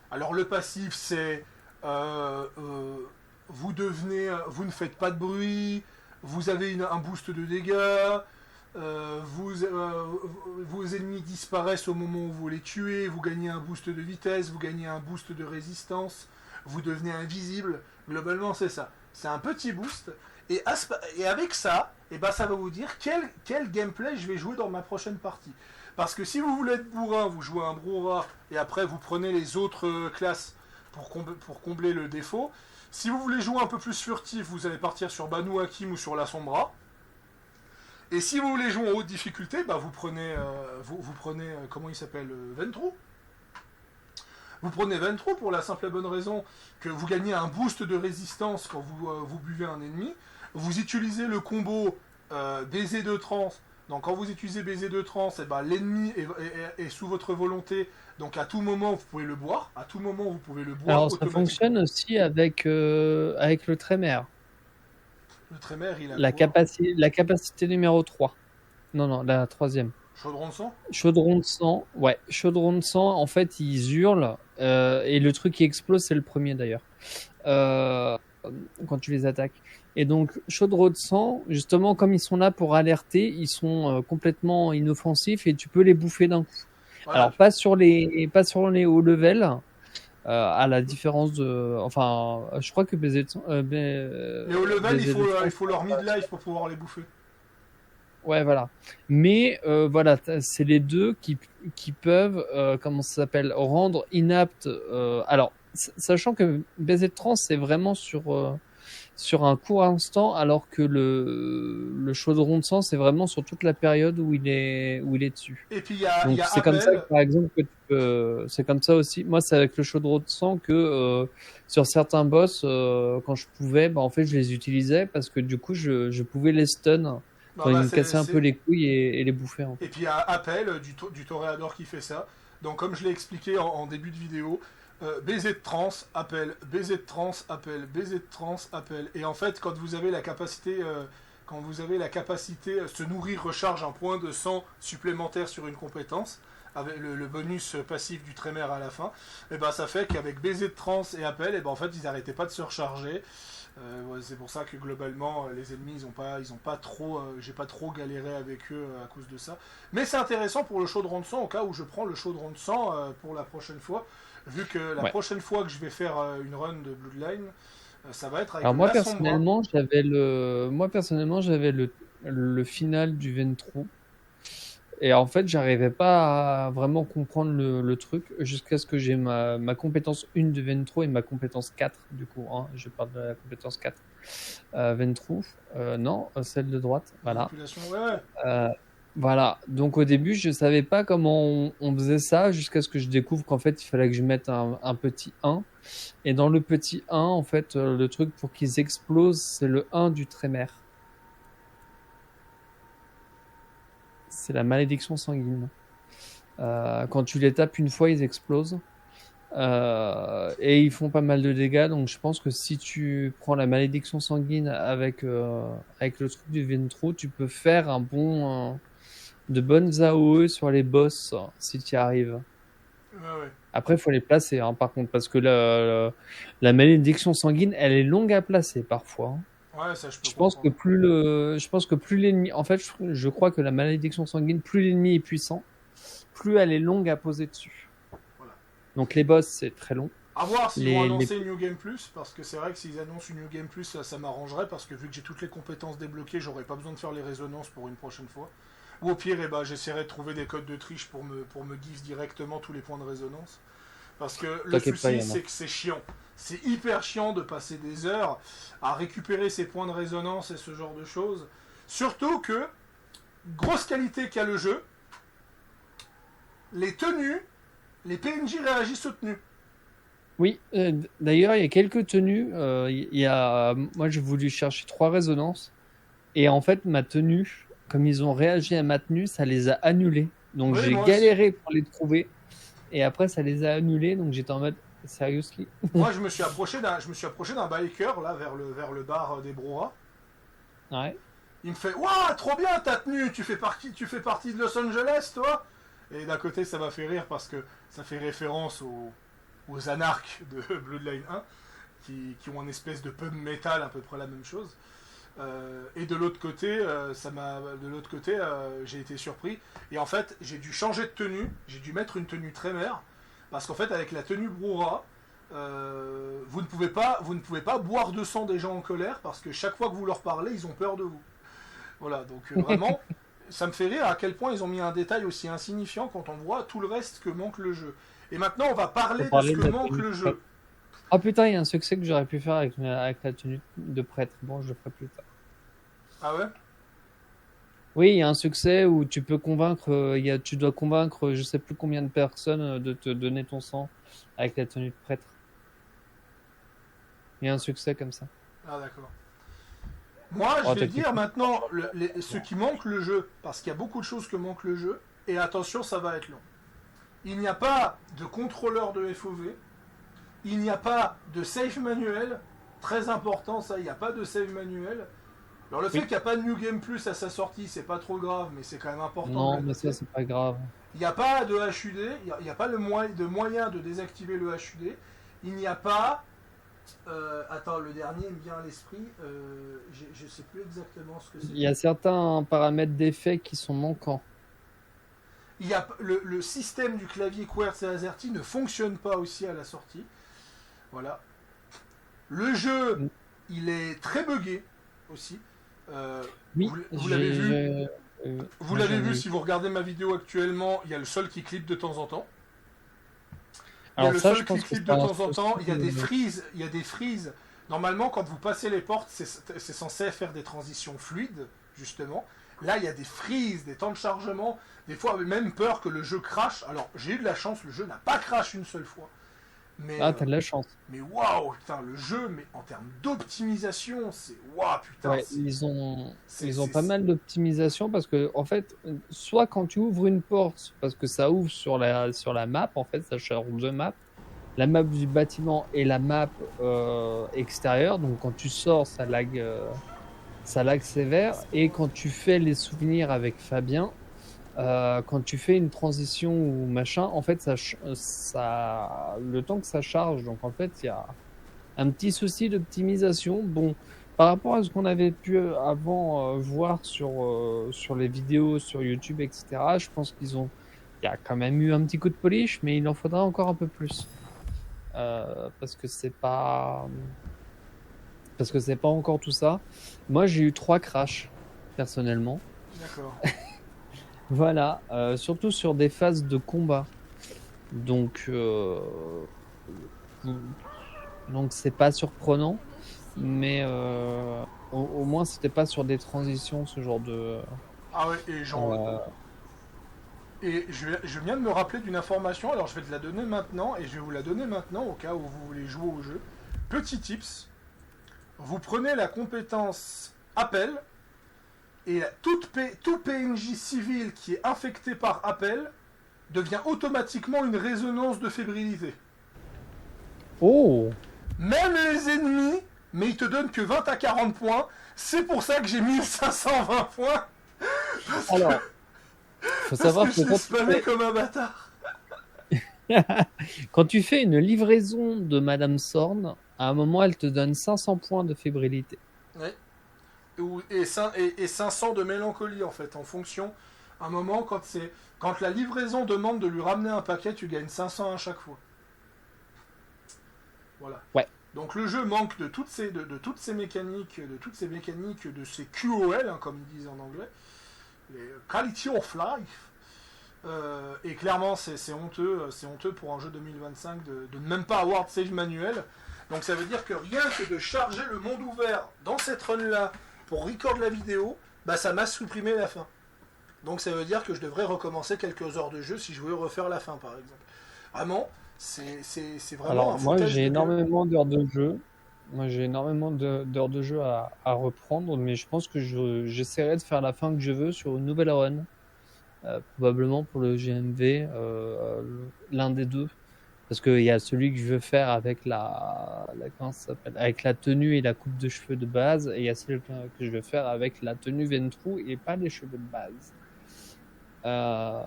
Alors le passif, c'est vous ne faites pas de bruit, vous avez un boost de dégâts, vos ennemis disparaissent au moment où vous les tuez, vous gagnez un boost de vitesse, vous gagnez un boost de résistance, vous devenez invisible. Globalement, c'est ça. C'est un petit boost. Et avec ça, et ben ça va vous dire quel gameplay je vais jouer dans ma prochaine partie. Parce que si vous voulez être bourrin, vous jouez un Broura et après vous prenez les autres classes pour combler le défaut. Si vous voulez jouer un peu plus furtif, vous allez partir sur Banu Hakim ou sur la Sombra. Et si vous voulez jouer en haute difficulté, bah vous prenez, comment il s'appelle, Ventrou. Vous prenez Ventrou pour la simple et bonne raison que vous gagnez un boost de résistance quand vous buvez un ennemi. Vous utilisez le combo baiser de transe. Donc quand vous utilisez baiser de transe, et ben, l'ennemi est sous votre volonté. Donc à tout moment vous pouvez le boire. À tout moment vous pouvez le boire. Alors ça fonctionne aussi avec le Trémère. Le Trémère, il a la capacité numéro 3. Non, la troisième. Chaudron de sang? Chaudron de sang, ouais. Chaudron de sang, en fait, ils hurlent. Et le truc qui explose, c'est le premier d'ailleurs. Quand tu les attaques. Et donc, chaudron de sang, justement, comme ils sont là pour alerter, ils sont complètement inoffensifs et tu peux les bouffer d'un coup. Voilà. Alors, pas sur les hauts level. À la différence de... Enfin, je crois que baiser de sang... les hauts level, il faut leur mid-life pour pouvoir les bouffer. Ouais, voilà. Mais voilà, c'est les deux qui peuvent, comment ça s'appelle, rendre inapte. Alors, sachant que baiser de trans, c'est vraiment sur un court instant, alors que le chaudron de sang, c'est vraiment sur toute la période où il est dessus. Et puis donc c'est comme ça, par exemple, que tu peux. C'est comme ça aussi. Moi, c'est avec le chaudron de sang que sur certains boss, quand je pouvais, bah, en fait, je les utilisais parce que du coup, je pouvais les stun. Quand ils me cassaient un peu les couilles et les bouffer. En fait. Et puis il y a Appel du Toréador qui fait ça. Donc comme je l'ai expliqué en début de vidéo, baiser de trans, appel, baiser de trans, appel, baiser de trans, appel. Et en fait, quand vous avez la capacité, se nourrir recharge un point de sang supplémentaire sur une compétence, avec le bonus passif du Trémère à la fin, et ben ça fait qu'avec baiser de trans et appel, et ben en fait ils n'arrêtaient pas de se recharger. Ouais, c'est pour ça que globalement, les ennemis, ils ont pas trop, j'ai pas trop galéré avec eux à cause de ça. Mais c'est intéressant pour le chaudron de sang, au cas où je prends le chaudron de sang pour la prochaine fois, vu que la Ouais. prochaine fois que je vais faire une run de Bloodline, ça va être avec Alors la Sombra. moi personnellement j'avais le final du Ventrue. Et en fait, j'arrivais pas à vraiment comprendre le truc jusqu'à ce que j'ai ma compétence 1 de Ventrue et ma compétence 4 du coup. Hein, je parle de la compétence 4. Ventrue, non, celle de droite, voilà. Manipulation, ouais, ouais. Euh, voilà, donc au début, je savais pas comment on faisait ça jusqu'à ce que je découvre qu'en fait, il fallait que je mette un petit 1. Et dans le petit 1, en fait, le truc pour qu'ils explosent, c'est le 1 du trémère. C'est la malédiction sanguine. Quand tu les tapes une fois, ils explosent. Et ils font pas mal de dégâts. Donc je pense que si tu prends la malédiction sanguine avec le truc du Ventrue, tu peux faire de bonnes AOE sur les boss si tu y arrives. Ouais, ouais. Après, il faut les placer, hein, par contre, parce que la malédiction sanguine, elle est longue à placer parfois. Hein. Ouais, ça je peux Je pense que comprendre. plus l'ennemi, en fait, je crois que la malédiction sanguine, plus l'ennemi est puissant, plus elle est longue à poser dessus. Voilà. Donc les boss, c'est très long. À voir s'ils vont Les... annoncer une New Game Plus, parce que c'est vrai que s'ils annoncent une New Game Plus, ça m'arrangerait, parce que vu que j'ai toutes les compétences débloquées, j'aurais pas besoin de faire les résonances pour une prochaine fois. Ou au pire, eh ben, j'essaierai de trouver des codes de triche pour me give directement tous les points de résonance. Parce que le T'inquiète pas, il souci, y en a. c'est que c'est chiant. C'est hyper chiant de passer des heures à récupérer ces points de résonance et ce genre de choses. Surtout que, grosse qualité qu'a le jeu, les tenues, les PNJ réagissent aux tenues. Oui, d'ailleurs, il y a quelques tenues. Moi, j'ai voulu chercher 3 résonances. Et en fait, ma tenue, comme ils ont réagi à ma tenue, ça les a annulées. Donc Oui, j'ai moi aussi. galéré pour les trouver. Et après, ça les a annulés. Donc j'étais en mode, seriously? Moi, je me suis approché d'un biker là vers le bar des Brouhaha. Ouais. Il me fait, waouh, trop bien ta tenue, tu fais partie de Los Angeles, toi. Et d'un côté, ça m'a fait rire parce que ça fait référence aux anarques de Bloodline 1 qui ont une espèce de pub metal à peu près la même chose. Et de l'autre côté, j'ai été surpris. Et en fait, j'ai dû changer de tenue. J'ai dû mettre une tenue trémère parce qu'en fait, avec la tenue Brouhaha, vous ne pouvez pas boire de sang des gens en colère parce que chaque fois que vous leur parlez, ils ont peur de vous. Voilà, donc vraiment, ça me fait rire à quel point ils ont mis un détail aussi insignifiant quand on voit tout le reste que manque le jeu. Et maintenant, on va Pour parler de ce parler que de la manque tenue de le prêtre. jeu. Oh putain, il y a un succès que j'aurais pu faire avec la tenue de prêtre. Bon, je le ferai plus tard. Ah ouais. Oui, il y a un succès où tu peux convaincre, tu dois convaincre je sais plus combien de personnes de te donner ton sang avec la tenue de prêtre. Il y a un succès comme ça. Ah d'accord. Moi, je Oh, vais t'inquiète dire pas. maintenant ce qui manque le jeu, parce qu'il y a beaucoup de choses que manque le jeu, et attention, ça va être long. Il n'y a pas de contrôleur de FOV, il n'y a pas de save manuel, très important ça, il n'y a pas de save manuel. Alors le fait Oui. qu'il n'y a pas de New Game Plus à sa sortie, c'est pas trop grave, mais c'est quand même important de Non, le mais ça, noter. c'est pas grave. Il n'y a pas de HUD, il n'y a pas de moyen de désactiver le HUD, il n'y a pas... attends, le dernier me vient à l'esprit, je sais plus exactement ce que Il y c'était. a certains paramètres d'effet qui sont manquants. Il y a, le système du clavier Quartz et AZERTY ne fonctionne pas aussi à la sortie. Voilà. Le jeu, il est très buggé aussi. Oui, Vous l'avez vu. Vous moi, l'avez j'en ai vu eu. si vous regardez ma vidéo actuellement. Il y a le sol qui clip de temps en temps. Il y a Alors le ça, je sol qui pense que clip c'est de un temps en temps. souci Il y a des de... frises. Il y a des frises. Normalement, quand vous passez les portes, c'est censé faire des transitions fluides, justement. Là, il y a des frises, des temps de chargement. Des fois, même peur que le jeu crache. Alors, j'ai eu de la chance, le jeu n'a pas crash une seule fois. Mais, Ah, t'as de la chance. mais waouh, putain, le jeu, mais en termes d'optimisation, c'est waouh, putain, Ouais, ils ont pas c'est- mal d'optimisation parce que, en fait, soit quand tu ouvres une porte, parce que ça ouvre sur la map, en fait, ça charge deux maps, la map du bâtiment et la map extérieure. Donc, quand tu sors, ça lag sévère. Et quand tu fais les souvenirs avec Fabien, quand tu fais une transition ou machin, en fait, le temps que ça charge, donc en fait, un petit souci d'optimisation. Bon, par rapport à ce qu'on avait pu avant voir sur les vidéos sur YouTube, etc., je pense il y a quand même eu un petit coup de polish, mais il en faudra encore un peu plus. Parce que c'est pas encore tout ça. Moi, j'ai eu 3 crashs, personnellement. D'accord. Voilà, surtout sur des phases de combat. Donc, donc c'est pas surprenant, mais au moins c'était pas sur des transitions, ce genre de. Ah ouais, euh, et je viens de me rappeler d'une information, alors je vais te la donner maintenant, et je vais vous la donner maintenant au cas où vous voulez jouer au jeu. Petit tips, vous prenez la compétence appel, et tout PNJ civil qui est infecté par appel devient automatiquement une résonance de fébrilité. Oh! Même les ennemis, mais ils te donnent que 20 à 40 points. C'est pour ça que j'ai 1520 points. Alors, faut Parce savoir que que je l'ai spammé comme un bâtard. quand tu fais une livraison de Madame Sorn, à un moment elle te donne 500 points de fébrilité. Ouais. Et 500 de mélancolie en fait, en fonction. À un moment, quand la livraison demande de lui ramener un paquet, tu gagnes 500 à chaque fois. Voilà. Ouais. Donc le jeu manque de toutes ces, de toutes ces mécaniques, de ces QOL, hein, comme ils disent en anglais, les Quality of Life. Et clairement, c'est honteux pour un jeu 2025 de ne même pas avoir de save manuel. Donc ça veut dire que rien que de charger le monde ouvert dans cette run-là pour record la vidéo, bah ça m'a supprimé la fin. Donc ça veut dire que je devrais recommencer quelques heures de jeu si je veux refaire la fin, par exemple. Vraiment, c'est vraiment Alors un moi foutage j'ai de gueule. énormément d'heures de jeu. Moi j'ai énormément d'heures de jeu à reprendre, mais je pense que j'essaierai de faire la fin que je veux sur une nouvelle run. Probablement pour le GMV, l'un des deux. Parce qu'il y a celui que je veux faire avec comment ça s'appelle, avec la tenue et la coupe de cheveux de base, et il y a celui que je veux faire avec la tenue Ventrou et pas les cheveux de base. Euh,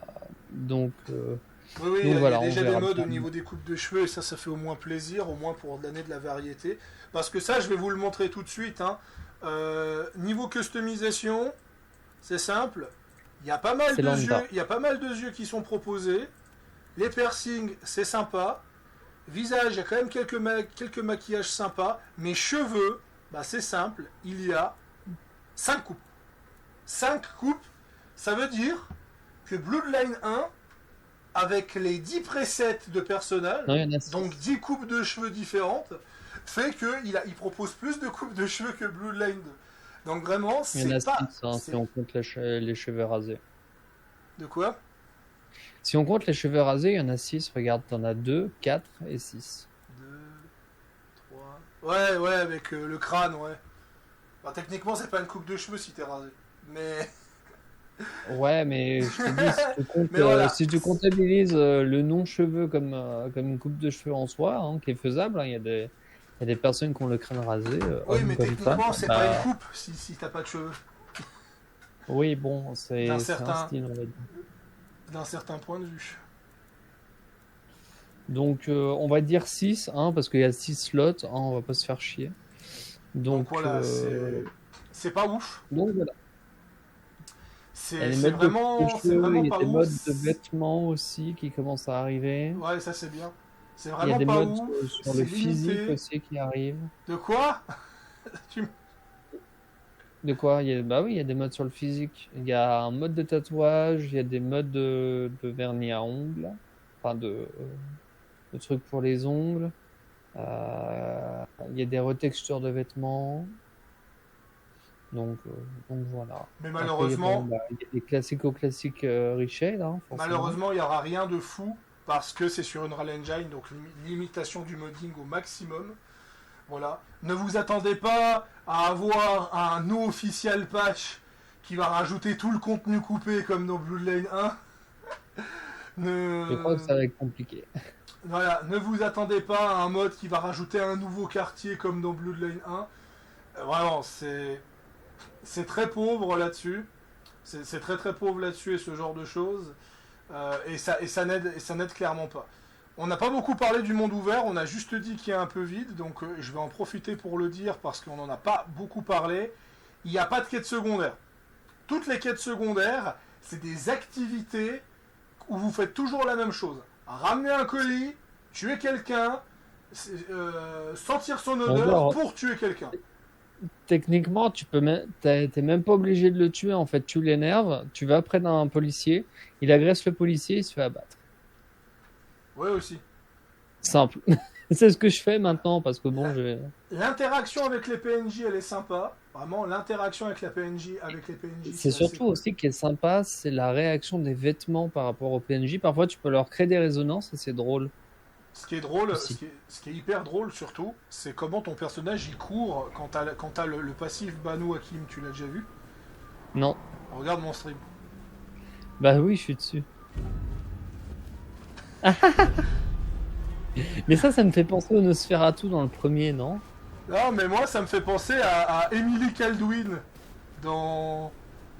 donc, euh, Oui, oui, donc il y a voilà, on déjà des verra modes bien. au niveau des coupes de cheveux et ça fait au moins plaisir, au moins pour donner de la variété. Parce que ça, je vais vous le montrer tout de suite, hein. Niveau customisation, c'est simple. Il y a pas mal C'est de lambda. yeux, il y a pas mal de yeux qui sont proposés. Les piercings, c'est sympa. Visage, il y a quand même quelques maquillages sympas. Mais cheveux, bah c'est simple. Il y a 5 coupes. 5 coupes, ça veut dire que Bloodline 1, avec les 10 presets de personnages, Non, il y en a donc 6. 10 coupes de cheveux différentes, fait qu'il propose plus de coupes de cheveux que Bloodline 2. Donc vraiment, Il y en a c'est pas... 6 hein, si on compte les cheveux rasés. De quoi? Si on compte les cheveux rasés, il y en a 6. Regarde, t'en as 2, 4 et 6. 2, 3... Ouais, ouais, avec le crâne, ouais. Enfin, techniquement, c'est pas une coupe de cheveux si t'es rasé. Mais... Ouais, mais je te dis, Mais voilà. si tu comptabilises le non-cheveux comme une coupe de cheveux en soi, hein, qui est faisable, hein, il y a des personnes qui ont le crâne rasé, Oui, hommes mais comme femmes. techniquement, c'est pas une Bah, coupe si t'as pas de cheveux. oui, bon, D'un c'est un certain, style, on va dire. d'un certain point de vue. Donc, on va dire 6 hein, parce qu'il y a 6 slots, hein, on va pas se faire chier. Donc Donc, voilà, c'est pas ouf. donc voilà. Il y a des C'est modes de coupe de c'est cheveux, vraiment il y a pas des ouf. modes de vêtements aussi qui commencent à arriver. Ouais, ça c'est bien. C'est Il y a vraiment des pas modes ouf. sur C'est le physique limité. aussi qui arrivent. De quoi? Tu- De quoi? Bah oui, il y a des modes sur le physique. Il y a un mode de tatouage, il y a des modes de vernis à ongles, enfin de trucs pour les ongles. Il y a des retextures de vêtements. Donc, euh, donc voilà. Mais Après, bon, malheureusement, bah, il y a des classiques Richel, hein, forcément. malheureusement, il y aura rien de fou parce que c'est sur une Unreal Engine, donc limitation du modding au maximum. Voilà. Ne vous attendez pas à avoir un no official patch qui va rajouter tout le contenu coupé comme dans Bloodline 1. Je crois que Ne... ça va être compliqué. Voilà, ne vous attendez pas à un mode qui va rajouter un nouveau quartier comme dans Bloodline 1. Vraiment, c'est très pauvre là-dessus. C'est très très pauvre là-dessus et ce genre de choses. Et ça n'aide clairement pas. On n'a pas beaucoup parlé du monde ouvert, on a juste dit qu'il est un peu vide, donc je vais en profiter pour le dire parce qu'on n'en a pas beaucoup parlé. Il n'y a pas de quête secondaire. Toutes les quêtes secondaires, c'est des activités où vous faites toujours la même chose. Ramener un colis, tuer quelqu'un, sentir son odeur Alors, pour tuer quelqu'un. techniquement, t'es même pas obligé de le tuer. En fait, tu l'énerves, tu vas près d'un policier, il agresse le policier, il se fait abattre. Ouais aussi. Simple. C'est ce que je fais maintenant parce que bon, La- je. L'interaction avec les PNJ, elle est sympa. Vraiment, l'interaction avec les PNJ, C'est c'est assez surtout cool. aussi qui est sympa, c'est la réaction des vêtements par rapport au PNJ. Parfois, tu peux leur créer des résonances et c'est drôle Ce qui est drôle, aussi. ce qui est hyper drôle surtout, c'est comment ton personnage il court quand t'as le passif Banu Hakim. Tu l'as déjà vu? Non. Regarde mon stream. Bah oui, je suis dessus. Mais ça me fait penser au Nosferatu dans le premier, non? Non, mais moi, ça me fait penser à Emily Kaldwin dans,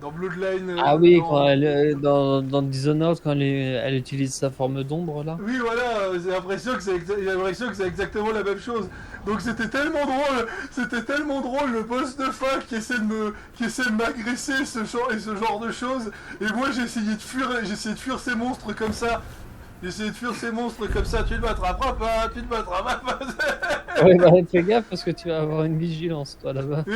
dans Bloodline. Ah oui, quand dans Dishonored, quand elle utilise sa forme d'ombre là. Oui, voilà, j'ai l'impression que c'est exactement la même chose. Donc c'était tellement drôle le boss de fin qui essaie de m'agresser ce genre de choses. Et moi j'ai essayé de fuir ces monstres comme ça. J'ai essayé de fuir ces monstres comme ça. Tu ne m'attraperas pas, tu ne m'attraperas pas. Ouais, bah fais gaffe parce que tu vas avoir une vigilance toi là-bas. Oui,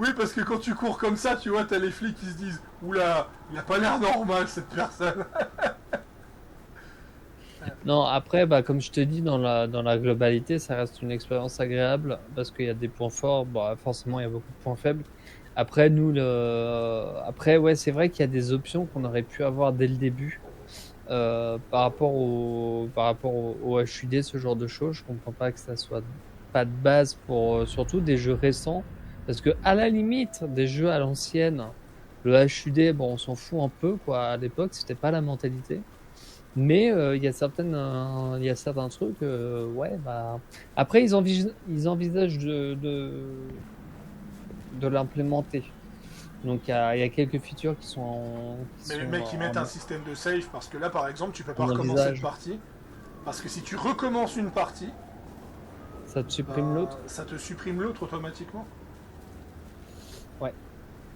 oui, parce que quand tu cours comme ça, tu vois, t'as les flics qui se disent, oula, il a pas l'air normal cette personne. Non, après, bah, comme je te dis, dans la globalité, ça reste une expérience agréable parce qu'il y a des points forts, bah, forcément, il y a beaucoup de points faibles. Après, après, ouais, c'est vrai qu'il y a des options qu'on aurait pu avoir dès le début par rapport au HUD, ce genre de choses. Je comprends pas que ça soit pas de base pour surtout des jeux récents parce que à la limite, des jeux à l'ancienne, le HUD, bon, on s'en fout un peu, quoi. À l'époque, c'était pas la mentalité. Mais il y a certains trucs, ouais, bah. Après, ils envisagent de l'implémenter. Donc, il y a quelques features qui Mais les sont mecs, ils mettent un système de save parce que là, par exemple, tu peux pas en recommencer une envisage. partie. Parce que si tu recommences une partie, Ça te supprime bah, l'autre. ça te supprime l'autre automatiquement. Ouais.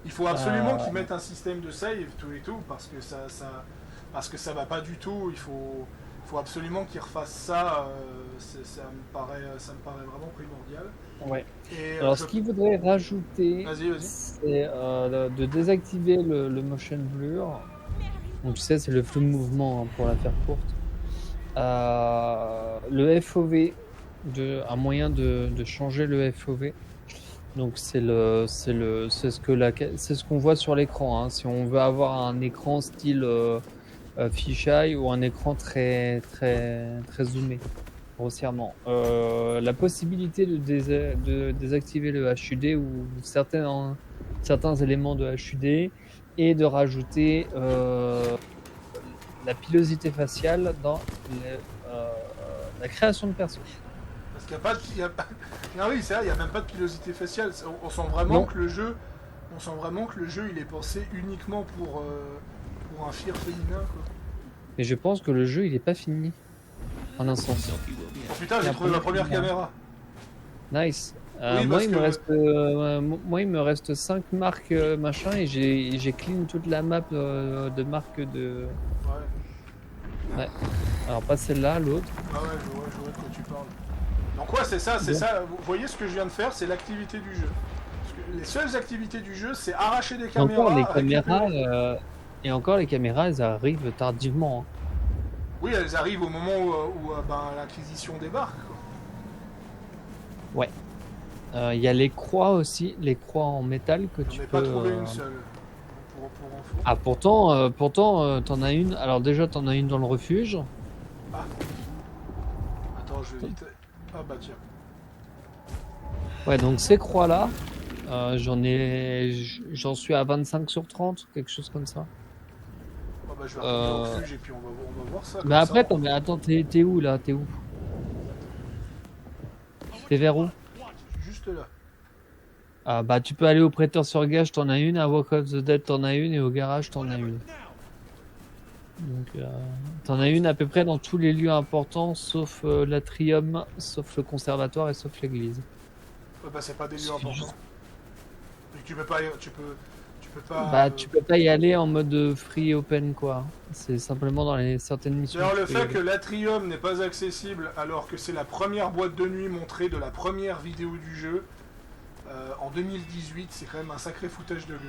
Il faut absolument Euh, qu'ils mettent un système de save, tout et tout, parce que ça va pas du tout. Faut absolument qu'ils refassent ça. Ça me paraît vraiment primordial. ouais. Et Alors, ce qu'il faudrait rajouter, Vas-y, vas-y. c'est de désactiver le motion blur. Donc, tu sais, c'est le flou de mouvement hein, pour la faire courte. Le FOV, un moyen de changer le FOV. Donc c'est ce qu'on voit sur l'écran. Hein. Si on veut avoir un écran style fisheye ou un écran très très très zoomé, grossièrement. La possibilité de désactiver le HUD ou certains éléments de HUD et de rajouter la pilosité faciale dans euh, la création de perso. Parce qu'il n'y a pas de. Ah oui, c'est vrai, il n'y a même pas de pilosité faciale. On sent vraiment Non, que le jeu. On sent vraiment que le jeu il est pensé uniquement pour un fier féminin quoi. mais je pense que le jeu il est pas fini en un sens. Oh putain, Il y j'ai a un trouvé ma premier première caméra. Nice. Oui, parce que. Moi, il me reste 5 marques machin et j'ai clean toute la map de marques de. Ouais, Ouais. Alors pas celle-là, l'autre. ah ouais, je vois de quoi tu parles. Donc ouais, c'est ça, c'est Bon. ça. Vous voyez ce que je viens de faire, c'est l'activité du jeu. Parce que les seules activités du jeu, c'est arracher des Et encore les caméras, caméras, récupérer. et encore les caméras, elles arrivent tardivement. Hein. Oui, elles arrivent au moment où ben, l'acquisition débarque. Quoi. Ouais. Il y a les croix aussi, les croix en métal que J'en tu ai peux. pas trouvé une seule. Pour info. Ah pourtant, t'en as une. Alors déjà, t'en as une dans le refuge. Ah, attends, je vais vite. Ah bah tiens. Ouais, donc ces croix-là, j'en suis à 25 sur 30, quelque chose comme ça. Ah bah je vais retourner au Euh, refuge et puis on va voir ça. Mais Comme ça, après, attends, t'es où là? T'es où? T'es vers où? juste là. Ah bah tu peux aller au prêteur sur gage, t'en as une, à Walk of the Dead t'en as une, et au garage t'en as une. Donc, t'en as une à peu près dans tous les lieux importants, sauf l'atrium, sauf le conservatoire et sauf l'église. Ouais, bah, c'est pas des lieux C'est importants. juste- Et tu peux pas. Tu peux pas. Bah, tu peux pas y aller en mode free open, quoi. C'est simplement dans les certaines missions. D'ailleurs, que le tu peux y fait aller. que l'Atrium n'est pas accessible alors que c'est la première boîte de nuit montrée de la première vidéo du jeu en 2018, c'est quand même un sacré foutage de gueule.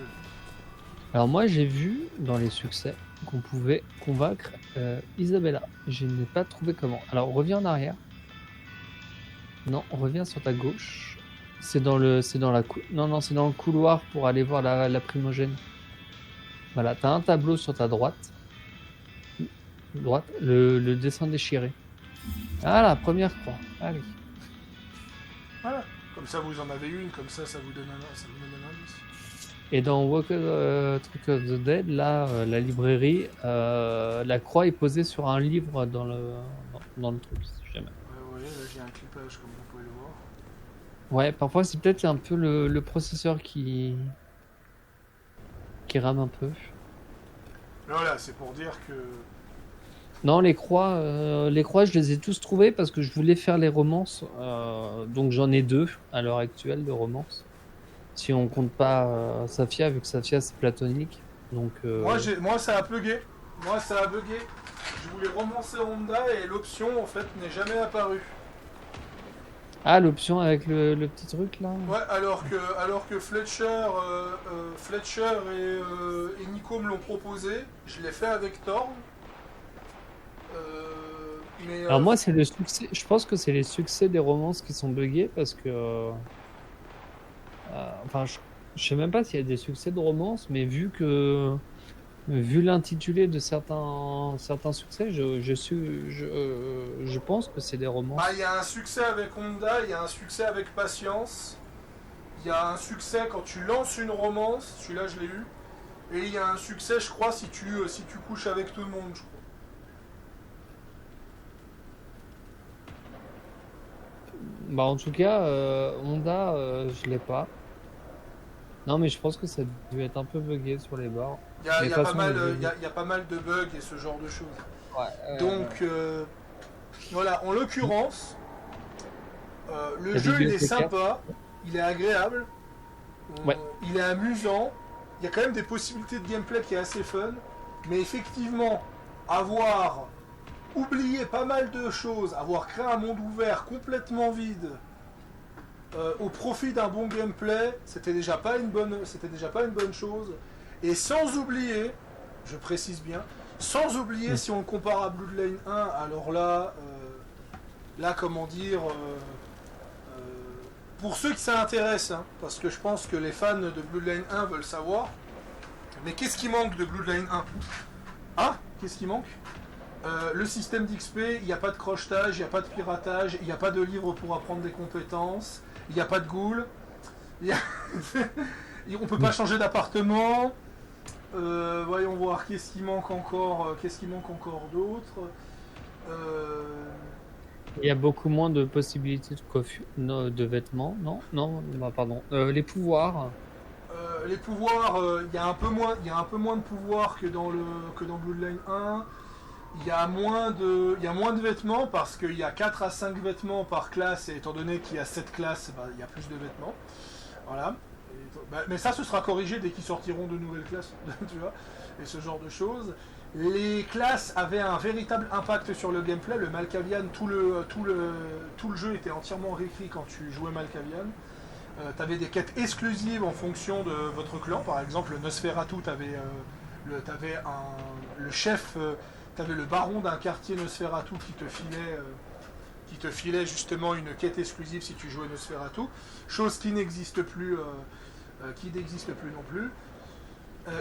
Alors moi, j'ai vu dans les succès qu'on pouvait convaincre Isabella. Je n'ai pas trouvé comment. Alors, reviens en arrière. Non, reviens sur ta gauche. C'est dans le couloir pour aller voir la primogène. Voilà, t'as un tableau sur ta droite. Le dessin déchiré. Ah, la première croix. Allez. Voilà. Comme ça, vous en avez une, comme ça vous donne un indice. Et dans Walk Trick of the Dead, là, la librairie, la croix est posée sur un livre dans le truc, si jamais. Ouais, là j'ai un clipage comme vous pouvez le voir. Ouais, parfois c'est peut-être un peu le processeur qui rame un peu. Voilà, c'est pour dire que. Non, les croix, je les ai tous trouvées parce que je voulais faire les romances. Donc j'en ai 2 à l'heure actuelle de romances. Si on compte pas Safia, vu que Safia c'est platonique. Donc, Moi, ça a bugué. Je voulais romancer Honda et l'option, en fait, n'est jamais apparue. Ah, l'option avec le petit truc là. Ouais, alors que Fletcher et Nico me l'ont proposé, je l'ai fait avec Thorn. Alors moi c'est le succès, je pense que c'est les succès des romances qui sont buggés parce que enfin je sais même pas s'il y a des succès de romances, mais vu l'intitulé de certains succès, je pense que c'est des romances. Bah, il y a un succès avec Honda, il y a un succès avec Patience, il y a un succès quand tu lances une romance, celui-là je l'ai eu, et il y a un succès, je crois, si tu couches avec tout le monde, je crois. Bah en tout cas, Honda, je l'ai pas. Non mais je pense que ça a dû être un peu buggé sur les bords. Il y a pas mal de bugs et ce genre de choses. Ouais, Donc, voilà, en l'occurrence, le La jeu il est bibliothécaire. sympa, il est agréable, Ouais. il est amusant, il y a quand même des possibilités de gameplay qui est assez fun, mais effectivement, avoir oublié pas mal de choses, avoir créé un monde ouvert complètement vide, au profit d'un bon gameplay, c'était déjà pas une bonne chose. Et sans oublier, je précise bien, sans oublier si on le compare à Bloodline 1, alors là comment dire, pour ceux qui ça intéresse, hein, parce que je pense que les fans de Bloodline 1 veulent savoir, mais qu'est-ce qui manque de Bloodline 1 ? Ah, qu'est-ce qui manque ? Le système d'XP, il n'y a pas de crochetage, il n'y a pas de piratage, il n'y a pas de livre pour apprendre des compétences, il n'y a pas de ghouls, on peut pas changer d'appartement. Voyons voir, qu'est-ce qui manque encore d'autre. Il y a beaucoup moins de possibilités de coiffure, de vêtements, non, bah, pardon. Les pouvoirs. Les pouvoirs, il y a un peu moins de pouvoirs que dans Bloodline 1. Il y a moins de vêtements parce qu'il y a 4 à 5 vêtements par classe, et étant donné qu'il y a 7 classes, bah, il y a plus de vêtements. Voilà. Mais ça, ce sera corrigé dès qu'ils sortiront de nouvelles classes, tu vois, et ce genre de choses. Les classes avaient un véritable impact sur le gameplay. Le Malkavian, tout le jeu était entièrement réécrit quand tu jouais Malkavian. Tu avais des quêtes exclusives en fonction de votre clan. Par exemple, le Nosferatu, tu avais le chef, tu avais le baron d'un quartier Nosferatu qui te filait justement une quête exclusive si tu jouais Nosferatu. Chose qui n'existe plus, non plus.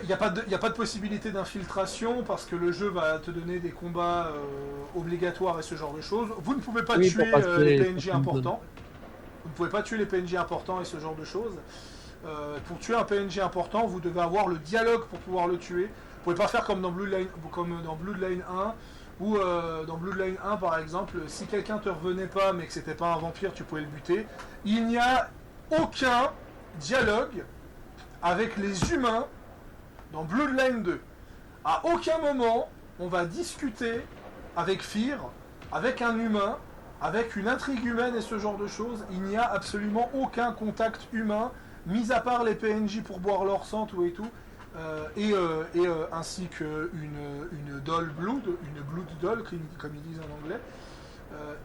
Il n'y a pas de possibilité d'infiltration parce que le jeu va te donner des combats obligatoires et ce genre de choses. Vous ne pouvez pas tuer les PNJ importants. Vous ne pouvez pas tuer les PNJ importants et ce genre de choses. Pour tuer un PNJ important, vous devez avoir le dialogue pour pouvoir le tuer. Vous ne pouvez pas faire comme dans Bloodline 1, où dans Bloodline 1 par exemple, si quelqu'un te revenait pas mais que c'était pas un vampire, tu pouvais le buter. Il n'y a aucun dialogue avec les humains dans Bloodline 2. À aucun moment, on va discuter avec Fear, avec un humain, avec une intrigue humaine et ce genre de choses. Il n'y a absolument aucun contact humain, mis à part les PNJ pour boire leur sang, tout et tout, ainsi qu'une doll blood, une blood doll, comme ils disent en anglais.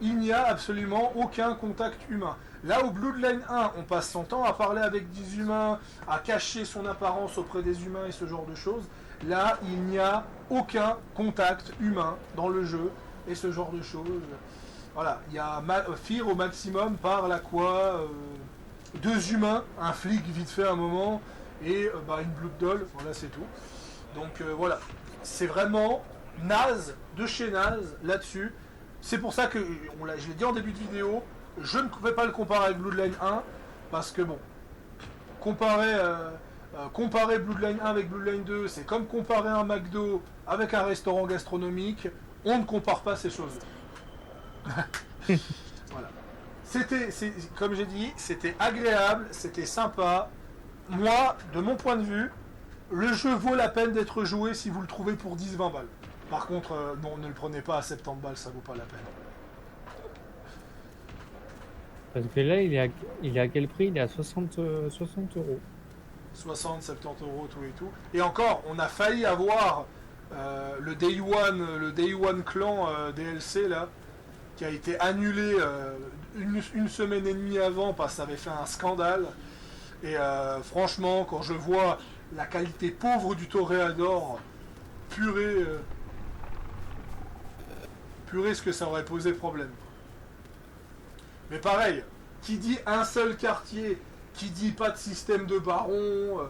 Il n'y a absolument aucun contact humain. Là où Bloodline 1, on passe son temps à parler avec des humains, à cacher son apparence auprès des humains et ce genre de choses, là, il n'y a aucun contact humain dans le jeu et ce genre de choses. Voilà, il y a Fear au maximum parle à quoi 2 humains, un flic vite fait un moment, et une Blood Doll, voilà, c'est tout. Donc voilà, c'est vraiment naze de chez naze là-dessus. C'est pour ça que, je l'ai dit en début de vidéo, je ne pouvais pas le comparer avec Bloodline 1, parce que bon, comparer Bloodline 1 avec Bloodline 2, c'est comme comparer un McDo avec un restaurant gastronomique, on ne compare pas ces choses. Voilà. Comme j'ai dit, c'était agréable, c'était sympa. Moi, de mon point de vue, le jeu vaut la peine d'être joué si vous le trouvez pour 10-20 balles. Par contre, non, ne le prenez pas à 70 balles, ça vaut pas la peine. Parce que là, il est à quel prix? Il est à 60 euros. 60, 70 euros, tout et tout. Et encore, on a failli avoir le Day One Clan DLC, là, qui a été annulé une semaine et demie avant parce que ça avait fait un scandale. Et franchement, quand je vois la qualité pauvre du Toréador, purée ce que ça aurait posé problème. Mais pareil, qui dit un seul quartier, qui dit pas de système de baron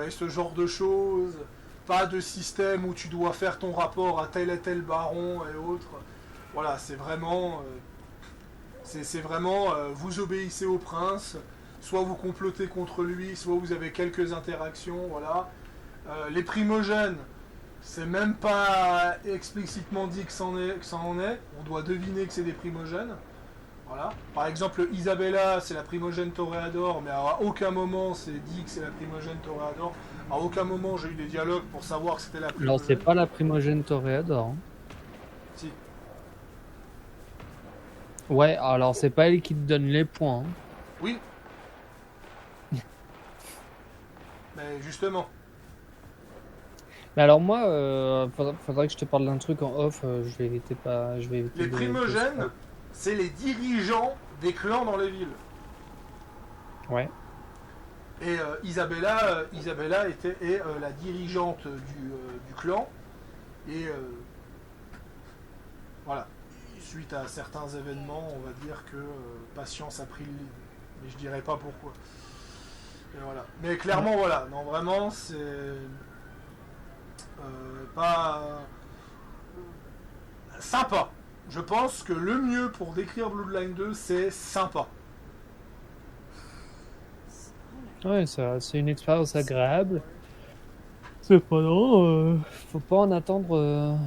et ce genre de choses, pas de système où tu dois faire ton rapport à tel et tel baron et autres. Voilà, c'est vraiment, vous obéissez au prince, soit vous complotez contre lui, soit vous avez quelques interactions, voilà. Les primogènes, c'est même pas explicitement dit que ça en est, on doit deviner que c'est des primogènes. Voilà. Par exemple, Isabella, c'est la primogène Toréador, mais à aucun moment c'est dit que c'est la primogène Toréador. À aucun moment j'ai eu des dialogues pour savoir que c'était la primogène. Alors, c'est pas la primogène Toréador. Hein. Si. Ouais, alors c'est pas elle qui te donne les points. Hein. Oui. Mais justement. Mais alors moi, faudrait que je te parle d'un truc en off. Je vais éviter pas. Les primogènes, c'est les dirigeants des clans dans les villes. Ouais. Et Isabella est la dirigeante du clan. Et voilà. Suite à certains événements, on va dire que Patience a pris le lead. Mais je dirais pas pourquoi. Et voilà. Mais clairement, voilà. Non, vraiment, c'est pas sympa. Je pense que le mieux pour décrire Bloodline 2, c'est sympa. Ouais, c'est une expérience agréable. Cependant, faut pas en attendre.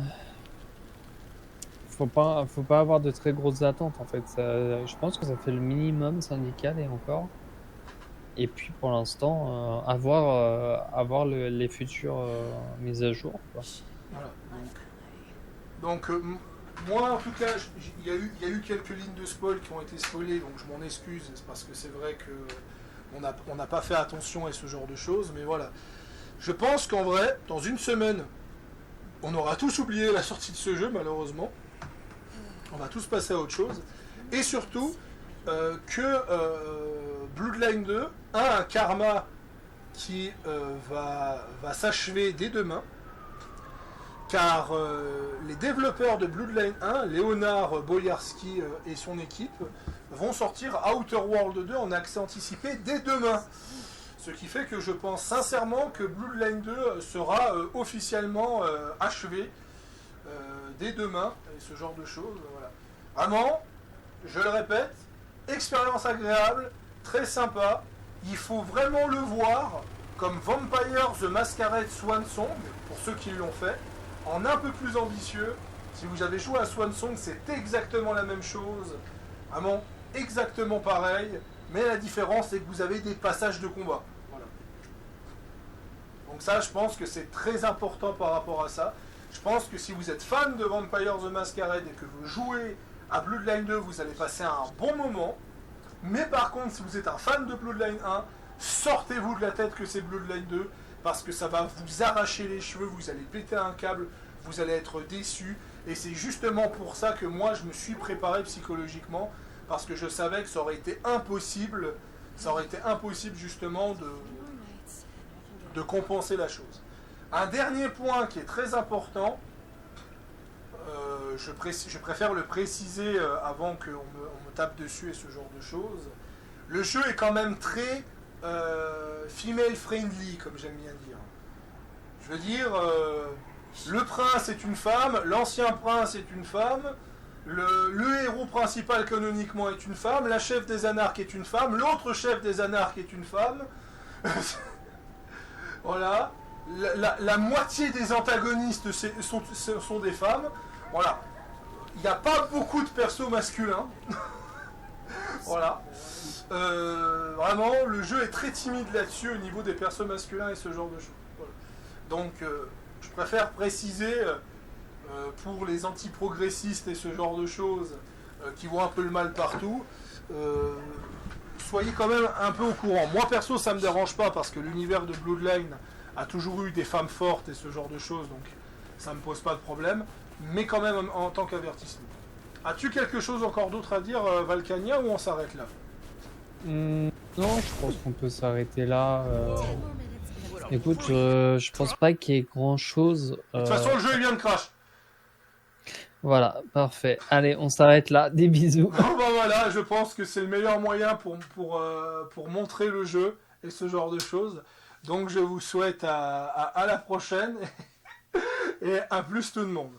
Faut pas avoir de très grosses attentes en fait. Je pense que ça fait le minimum syndical et encore. Et puis pour l'instant, avoir les futures mises à jour. Quoi. Voilà. Donc moi en tout cas, il y a eu quelques lignes de spoil qui ont été spoilées, donc je m'en excuse, c'est parce que c'est vrai que on n'a pas fait attention à ce genre de choses, mais voilà. Je pense qu'en vrai, dans une semaine, on aura tous oublié la sortie de ce jeu, malheureusement. On va tous passer à autre chose. Et surtout, que Bloodline 2 a un karma qui va s'achever dès demain. Car les développeurs de Bloodline 1, Léonard Boyarski et son équipe, vont sortir Outer World 2 en accès anticipé dès demain. Ce qui fait que je pense sincèrement que Bloodline 2 sera officiellement achevé dès demain, et ce genre de choses. Voilà. Vraiment, je le répète, expérience agréable, très sympa. Il faut vraiment le voir comme Vampire the Masquerade Swan Song, pour ceux qui l'ont fait, en un peu plus ambitieux. Si vous avez joué à Swan Song, c'est exactement la même chose. Vraiment, exactement pareil. Mais la différence, c'est que vous avez des passages de combat. Voilà. Donc ça, je pense que c'est très important par rapport à ça. Je pense que si vous êtes fan de Vampire the Masquerade et que vous jouez à Bloodline 2, vous allez passer un bon moment. Mais par contre, si vous êtes un fan de Bloodline 1, sortez-vous de la tête que c'est Bloodline 2, parce que ça va vous arracher les cheveux, vous allez péter un câble, vous allez être déçu. Et c'est justement pour ça que moi, je me suis préparé psychologiquement, parce que je savais que ça aurait été impossible justement de compenser la chose. Un dernier point qui est très important, je préfère le préciser avant qu'on me tape dessus et ce genre de choses. Le jeu est quand même très female friendly, comme j'aime bien dire. Je veux dire, le prince est une femme, l'ancien prince est une femme, le héros principal canoniquement est une femme, la chef des anarches est une femme, l'autre chef des anarches est une femme. Voilà. La moitié des antagonistes sont des femmes. Voilà. Il n'y a pas beaucoup de persos masculins. Voilà. Vraiment, le jeu est très timide là-dessus au niveau des persos masculins et ce genre de choses. Voilà. Donc, je préfère préciser pour les anti-progressistes et ce genre de choses qui voient un peu le mal partout. Soyez quand même un peu au courant. Moi, perso, ça me dérange pas parce que l'univers de Bloodline a toujours eu des femmes fortes et ce genre de choses, donc ça me pose pas de problème, mais quand même en tant qu'avertissement. As-tu quelque chose encore d'autre à dire, Valkania, ou on s'arrête là? Non, je pense qu'on peut s'arrêter là. Écoute, je pense pas qu'il y ait grand chose. De toute façon, le jeu il vient de crash. Voilà, parfait. Allez, on s'arrête là. Des bisous. Bon, bah voilà, je pense que c'est le meilleur moyen pour montrer le jeu et ce genre de choses. Donc je vous souhaite à la prochaine et à plus tout le monde.